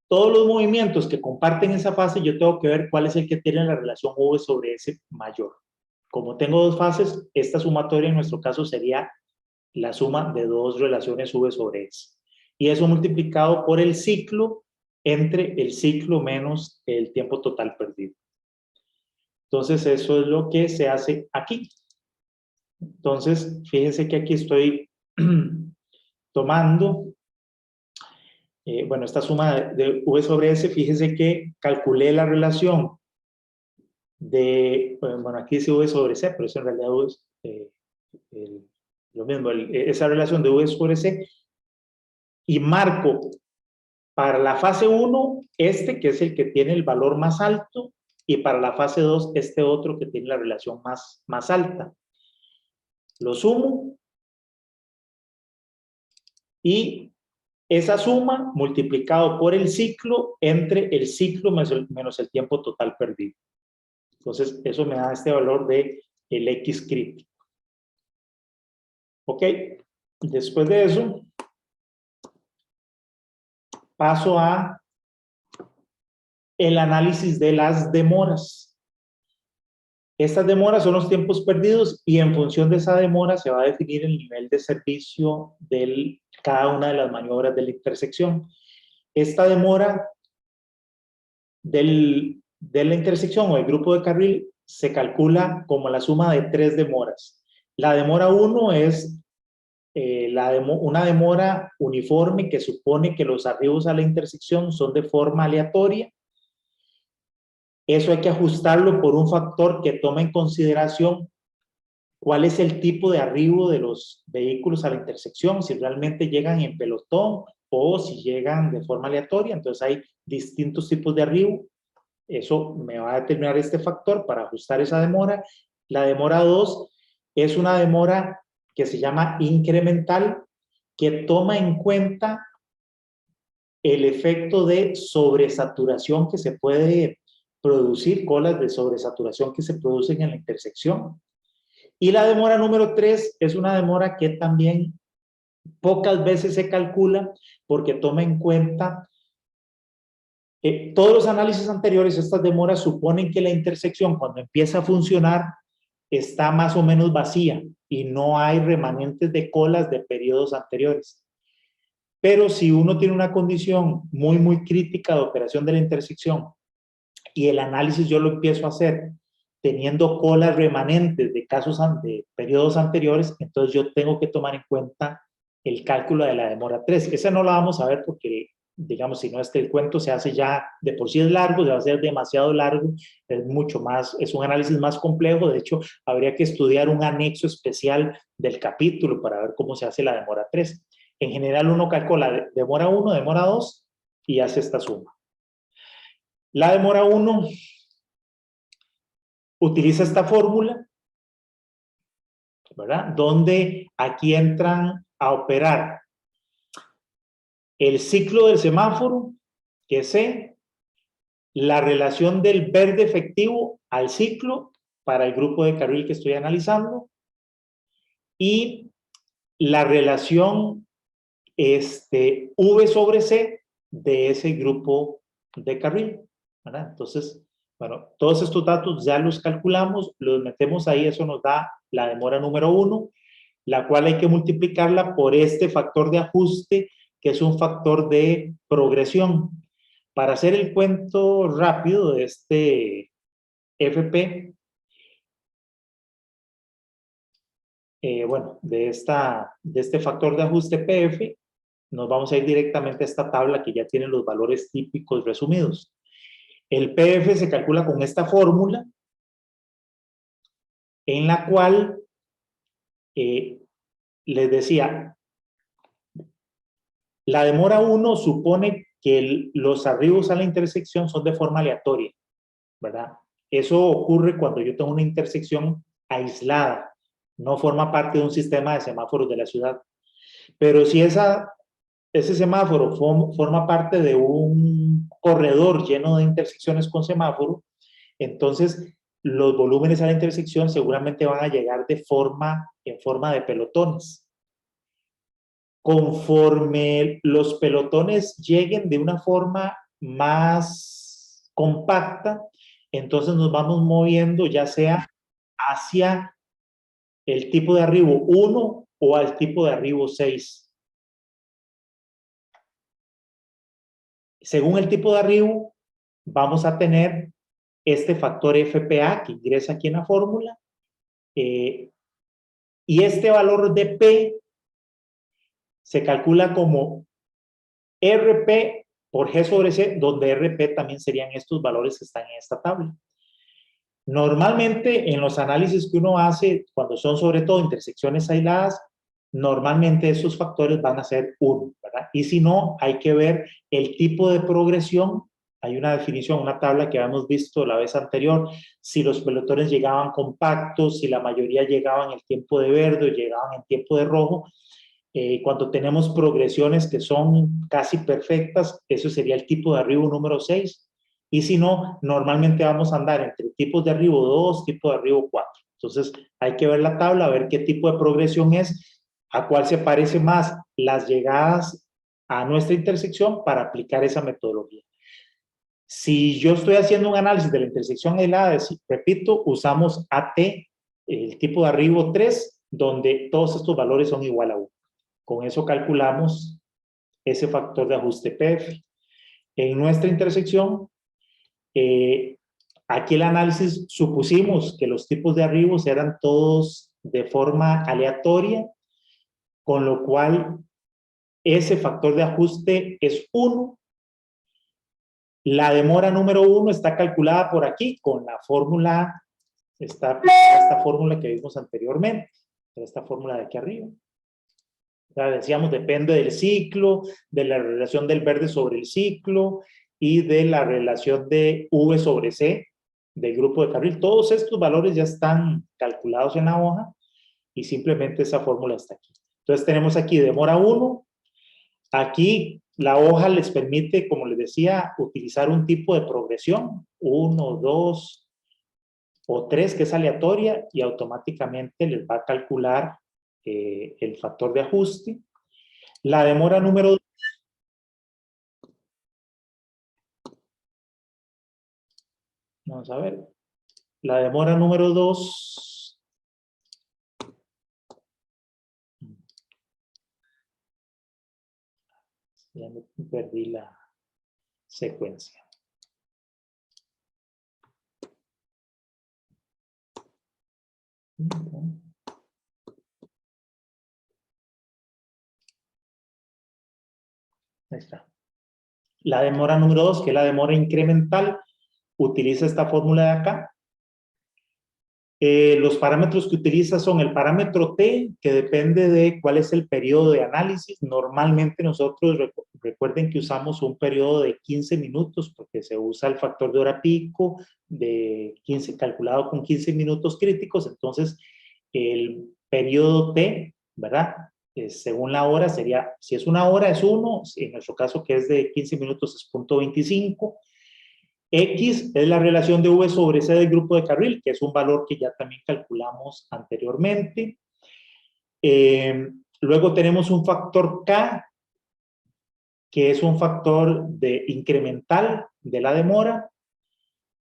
Todos los movimientos que comparten esa fase, yo tengo que ver cuál es el que tiene la relación V sobre S mayor. Como tengo dos fases, esta sumatoria en nuestro caso sería la suma de dos relaciones V sobre S. Y eso multiplicado por el ciclo entre el ciclo menos el tiempo total perdido. Entonces, eso es lo que se hace aquí. Entonces, fíjense que aquí estoy tomando, bueno, esta suma de V sobre S, fíjense que calculé la relación de, bueno, aquí dice V sobre C, pero eso en realidad es lo mismo, esa relación de V sobre C, y marco para la fase 1, que es el que tiene el valor más alto, y para la fase 2, este otro que tiene la relación más alta. Lo sumo, y esa suma multiplicado por el ciclo entre el ciclo menos el tiempo total perdido. Entonces, eso me da este valor de el X crítico. Ok, después de eso, paso a el análisis de las demoras. Estas demoras son los tiempos perdidos y en función de esa demora se va a definir el nivel de servicio de cada una de las maniobras de la intersección. Esta demora de la intersección o el grupo de carril se calcula como la suma de 3 demoras. La demora 1 es una demora uniforme que supone que los arribos a la intersección son de forma aleatoria. Eso hay que ajustarlo por un factor que toma en consideración cuál es el tipo de arribo de los vehículos a la intersección, si realmente llegan en pelotón o si llegan de forma aleatoria. Entonces hay distintos tipos de arribo. Eso me va a determinar este factor para ajustar esa demora. La demora 2 es una demora que se llama incremental, que toma en cuenta el efecto de sobresaturación que se puede producir, colas de sobresaturación que se producen en la intersección. Y la demora número 3 es una demora que también pocas veces se calcula porque toma en cuenta todos los análisis anteriores. Estas demoras suponen que la intersección cuando empieza a funcionar está más o menos vacía y no hay remanentes de colas de periodos anteriores. Pero si uno tiene una condición muy crítica de operación de la intersección y el análisis yo lo empiezo a hacer teniendo colas remanentes de casos de periodos anteriores, entonces yo tengo que tomar en cuenta el cálculo de la demora 3. Esa no la vamos a ver porque, digamos, si no es que el cuento se hace ya de por sí es largo, se va a hacer demasiado largo, es mucho más, es un análisis más complejo. De hecho, habría que estudiar un anexo especial del capítulo para ver cómo se hace la demora 3. En general uno calcula demora 1, demora 2 y hace esta suma. La demora 1 utiliza esta fórmula, ¿verdad? Donde aquí entran a operar el ciclo del semáforo, que es C, la relación del verde efectivo al ciclo para el grupo de carril que estoy analizando y la relación V sobre C de ese grupo de carril, ¿verdad? Entonces, bueno, todos estos datos ya los calculamos, los metemos ahí, eso nos da la demora número 1, la cual hay que multiplicarla por este factor de ajuste, que es un factor de progresión. Para hacer el cuento rápido de este FP, bueno, de este factor de ajuste PF, nos vamos a ir directamente a esta tabla que ya tiene los valores típicos resumidos. El PF se calcula con esta fórmula, en la cual les decía, la demora 1 supone que los arribos a la intersección son de forma aleatoria, ¿verdad? Eso ocurre cuando yo tengo una intersección aislada, no forma parte de un sistema de semáforos de la ciudad. Pero si ese semáforo forma parte de un corredor lleno de intersecciones con semáforo, entonces los volúmenes a la intersección seguramente van a llegar en forma de pelotones. Conforme los pelotones lleguen de una forma más compacta, entonces nos vamos moviendo ya sea hacia el tipo de arribo 1 o al tipo de arribo 6. Según el tipo de arribo, vamos a tener este factor FPA que ingresa aquí en la fórmula, y este valor de P se calcula como RP por G sobre C, donde RP también serían estos valores que están en esta tabla. Normalmente en los análisis que uno hace, cuando son sobre todo intersecciones aisladas, normalmente esos factores van a ser 1, ¿verdad? Y si no, hay que ver el tipo de progresión. Hay una definición, una tabla que habíamos visto la vez anterior, si los pelotones llegaban compactos, si la mayoría llegaban en el tiempo de verde o llegaban en tiempo de rojo. Cuando tenemos progresiones que son casi perfectas, eso sería el tipo de arribo número 6. Y si no, normalmente vamos a andar entre tipos de arribo 2, tipo de arribo 4. Entonces, hay que ver la tabla, a ver qué tipo de progresión es, a cuál se parece más las llegadas a nuestra intersección para aplicar esa metodología. Si yo estoy haciendo un análisis de la intersección aislada, repito, usamos AT, el tipo de arribo 3, donde todos estos valores son igual a 1. Con eso calculamos ese factor de ajuste PF. En nuestra intersección, aquí el análisis supusimos que los tipos de arribos eran todos de forma aleatoria, con lo cual ese factor de ajuste es 1. La demora número 1 está calculada por aquí con la fórmula, esta fórmula que vimos anteriormente, esta fórmula de aquí arriba. Ya decíamos, depende del ciclo, de la relación del verde sobre el ciclo y de la relación de V sobre C del grupo de carril. Todos estos valores ya están calculados en la hoja y simplemente esa fórmula está aquí. Entonces tenemos aquí demora 1. Aquí la hoja les permite, como les decía, utilizar un tipo de progresión, 1, 2 o 3, que es aleatoria, y automáticamente les va a calcular el factor de ajuste. La demora número 2. Vamos a ver. La demora número 2. Ya me perdí la secuencia. Ahí está. La demora número 2, que es la demora incremental, utiliza esta fórmula de acá. Los parámetros que utiliza son el parámetro T, que depende de cuál es el periodo de análisis. Normalmente nosotros, recuerden que usamos un periodo de 15 minutos, porque se usa el factor de hora pico, de 15, calculado con 15 minutos críticos. Entonces, el periodo T, ¿verdad? Según la hora sería, si es una hora es 1, en nuestro caso que es de 15 minutos es 0.25. X es la relación de V sobre C del grupo de carril, que es un valor que ya también calculamos anteriormente. Luego tenemos un factor K, que es un factor incremental de la demora.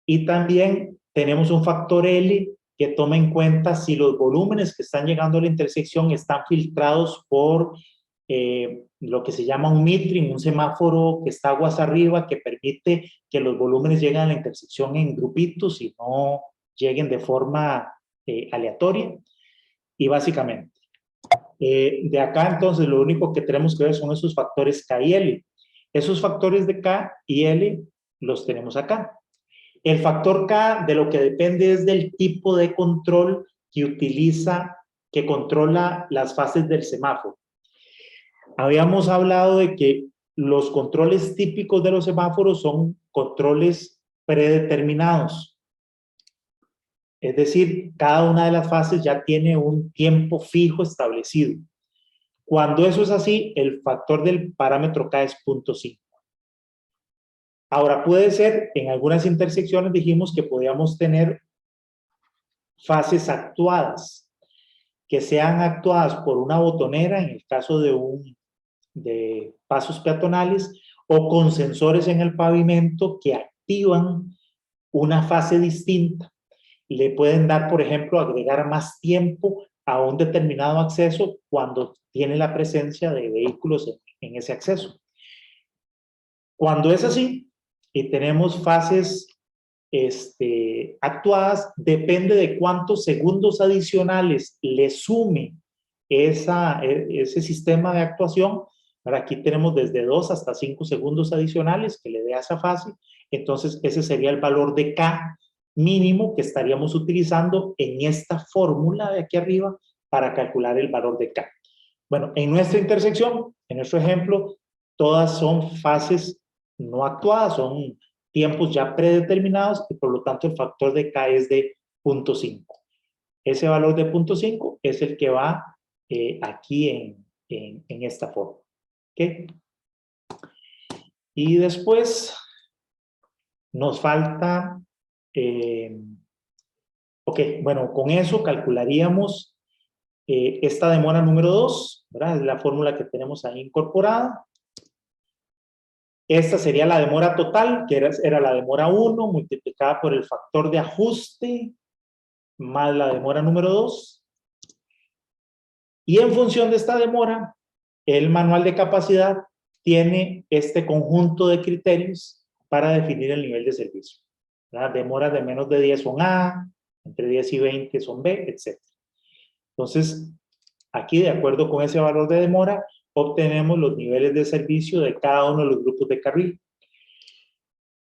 Y también tenemos un factor L, que toma en cuenta si los volúmenes que están llegando a la intersección están filtrados por lo que se llama un metering, un semáforo que está aguas arriba, que permite que los volúmenes lleguen a la intersección en grupitos y no lleguen de forma aleatoria. Y básicamente, de acá entonces lo único que tenemos que ver son esos factores K y L. Esos factores de K y L los tenemos acá. El factor K de lo que depende es del tipo de control que utiliza, que controla las fases del semáforo. Habíamos hablado de que los controles típicos de los semáforos son controles predeterminados. Es decir, cada una de las fases ya tiene un tiempo fijo establecido. Cuando eso es así, el factor del parámetro K es 0.5. Ahora, puede ser, en algunas intersecciones dijimos que podíamos tener fases actuadas, que sean actuadas por una botonera, en el caso de pasos peatonales, o con sensores en el pavimento que activan una fase distinta. Le pueden dar, por ejemplo, agregar más tiempo a un determinado acceso cuando tiene la presencia de vehículos en ese acceso. Cuando es así y tenemos fases actuadas, depende de cuántos segundos adicionales le sume ese sistema de actuación. Ahora aquí tenemos desde 2 hasta 5 segundos adicionales que le dé a esa fase. Entonces ese sería el valor de K mínimo que estaríamos utilizando en esta fórmula de aquí arriba para calcular el valor de K. Bueno, en nuestra intersección, en nuestro ejemplo, todas son fases no actuadas, son tiempos ya predeterminados y por lo tanto el factor de K es de 0.5. Ese valor de 0.5 es el que va aquí en esta forma. ¿Okay? Y después nos falta, ok, bueno, con eso calcularíamos esta demora número 2, ¿verdad? Es la fórmula que tenemos ahí incorporada. Esta sería la demora total, que era la demora 1 multiplicada por el factor de ajuste más la demora número 2. Y en función de esta demora, el manual de capacidad tiene este conjunto de criterios para definir el nivel de servicio. Las demoras de menos de 10 son A, entre 10 y 20 son B, etc. Entonces, aquí de acuerdo con ese valor de demora, obtenemos los niveles de servicio de cada uno de los grupos de carril.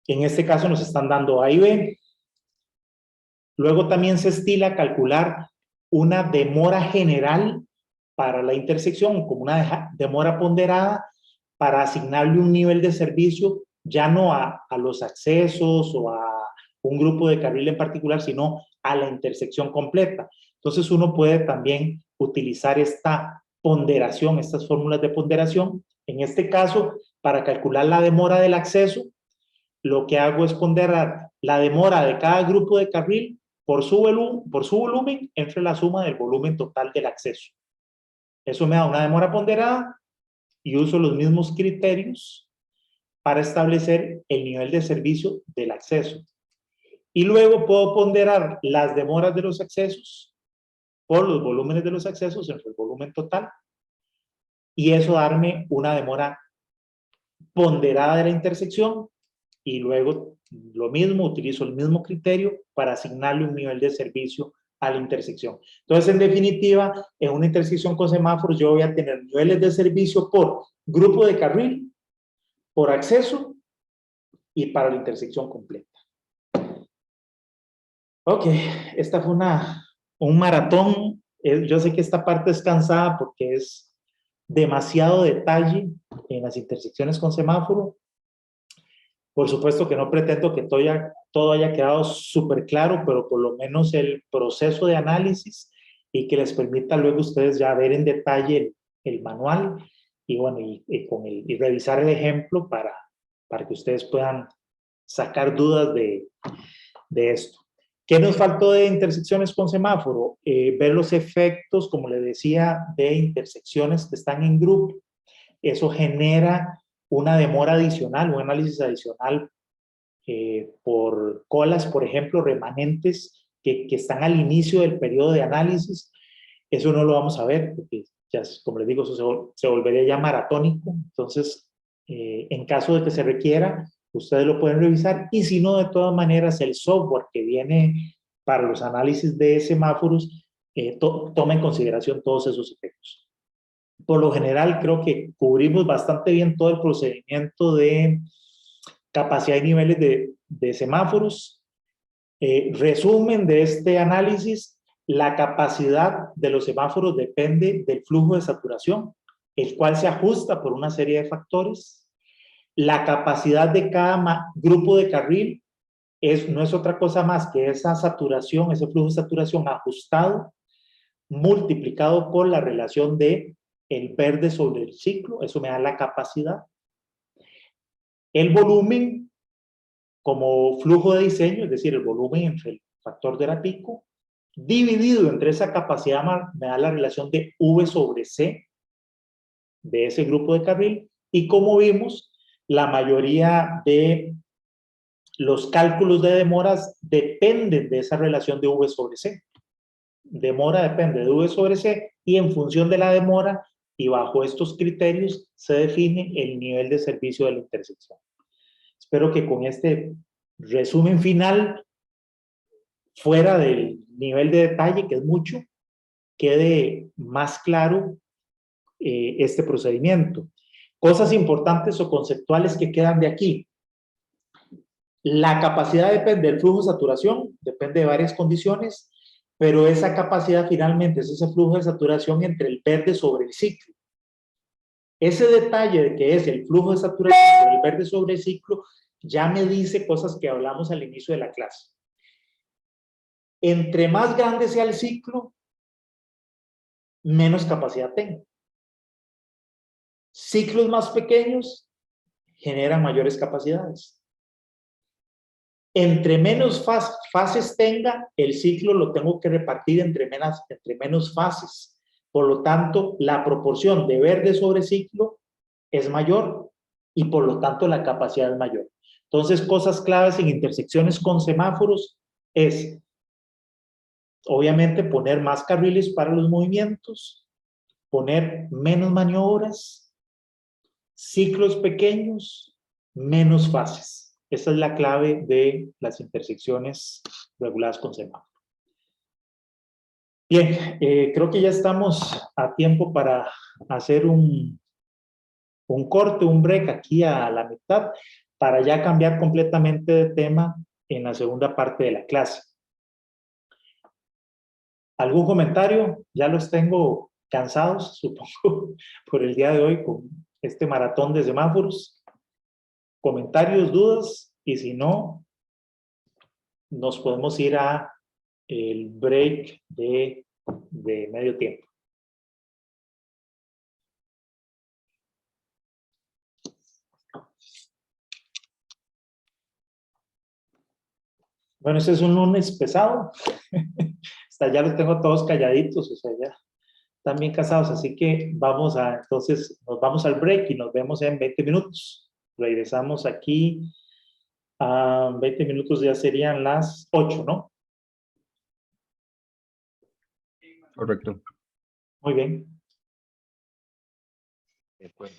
En este caso nos están dando A y B. Luego también se estila calcular una demora general para la intersección, como una demora ponderada, para asignarle un nivel de servicio, ya no a los accesos o a un grupo de carril en particular, sino a la intersección completa. Entonces uno puede también utilizar esta ponderación, estas fórmulas de ponderación. En este caso, para calcular la demora del acceso, lo que hago es ponderar la demora de cada grupo de carril por su volumen entre la suma del volumen total del acceso. Eso me da una demora ponderada y uso los mismos criterios para establecer el nivel de servicio del acceso. Y luego puedo ponderar las demoras de los accesos por los volúmenes de los accesos entre el volumen total y eso darme una demora ponderada de la intersección y luego lo mismo, utilizo el mismo criterio para asignarle un nivel de servicio a la intersección. Entonces, en definitiva, en una intersección con semáforos, yo voy a tener niveles de servicio por grupo de carril, por acceso y para la intersección completa. Ok, esta fue un maratón. Yo sé que esta parte es cansada porque es demasiado detalle en las intersecciones con semáforo. Por supuesto que no pretendo que todo haya quedado súper claro, pero por lo menos el proceso de análisis y que les permita luego ustedes ya ver en detalle el manual y bueno, y revisar el ejemplo para que ustedes puedan sacar dudas de esto. ¿Qué nos faltó de intersecciones con semáforo? Ver los efectos, como les decía, de intersecciones que están en grupo. Eso genera una demora adicional, un análisis adicional por colas, por ejemplo, remanentes que están al inicio del periodo de análisis. Eso no lo vamos a ver, porque ya, como les digo, eso se volvería ya maratónico. Entonces, en caso de que se requiera, ustedes lo pueden revisar, y si no, de todas maneras, el software que viene para los análisis de semáforos toma en consideración todos esos efectos. Por lo general, creo que cubrimos bastante bien todo el procedimiento de capacidad y niveles de semáforos. Resumen de este análisis: la capacidad de los semáforos depende del flujo de saturación, el cual se ajusta por una serie de factores. La capacidad de cada grupo de carril no es otra cosa más que esa saturación, ese flujo de saturación ajustado, multiplicado por la relación de el verde sobre el ciclo. Eso me da la capacidad. El volumen como flujo de diseño, es decir, el volumen entre el factor de hora pico, dividido entre esa capacidad, me da la relación de V sobre C de ese grupo de carril. Y como vimos, la mayoría de los cálculos de demoras dependen de esa relación de V sobre C. Demora depende de V sobre C, y en función de la demora y bajo estos criterios se define el nivel de servicio de la intersección. Espero que con este resumen final, fuera del nivel de detalle, que es mucho, quede más claro este procedimiento. Cosas importantes o conceptuales que quedan de aquí. La capacidad depende del flujo de saturación, depende de varias condiciones, pero esa capacidad finalmente es ese flujo de saturación entre el verde sobre el ciclo. Ese detalle de que es el flujo de saturación sobre el verde sobre el ciclo ya me dice cosas que hablamos al inicio de la clase. Entre más grande sea el ciclo, menos capacidad tengo. Ciclos más pequeños generan mayores capacidades. Entre menos fases tenga, el ciclo lo tengo que repartir entre menos fases. Por lo tanto, la proporción de verde sobre ciclo es mayor y por lo tanto la capacidad es mayor. Entonces, cosas claves en intersecciones con semáforos es, obviamente, poner más carriles para los movimientos, poner menos maniobras, ciclos pequeños, menos fases. Esa es la clave de las intersecciones reguladas con semáforo. Bien, creo que ya estamos a tiempo para hacer un corte, un break aquí a la mitad, para ya cambiar completamente de tema en la segunda parte de la clase. ¿Algún comentario? Ya los tengo cansados, supongo, por el día de hoy con este maratón de semáforos. ¿Comentarios, dudas? Y si no, nos podemos ir a el break de medio tiempo. Bueno, este es un lunes pesado. Hasta ya los tengo todos calladitos, o sea, ya están bien casados. Así que entonces nos vamos al break y nos vemos en 20 minutos. Regresamos aquí a 20 minutos, ya serían las 8, ¿no? Correcto. Muy bien. De acuerdo.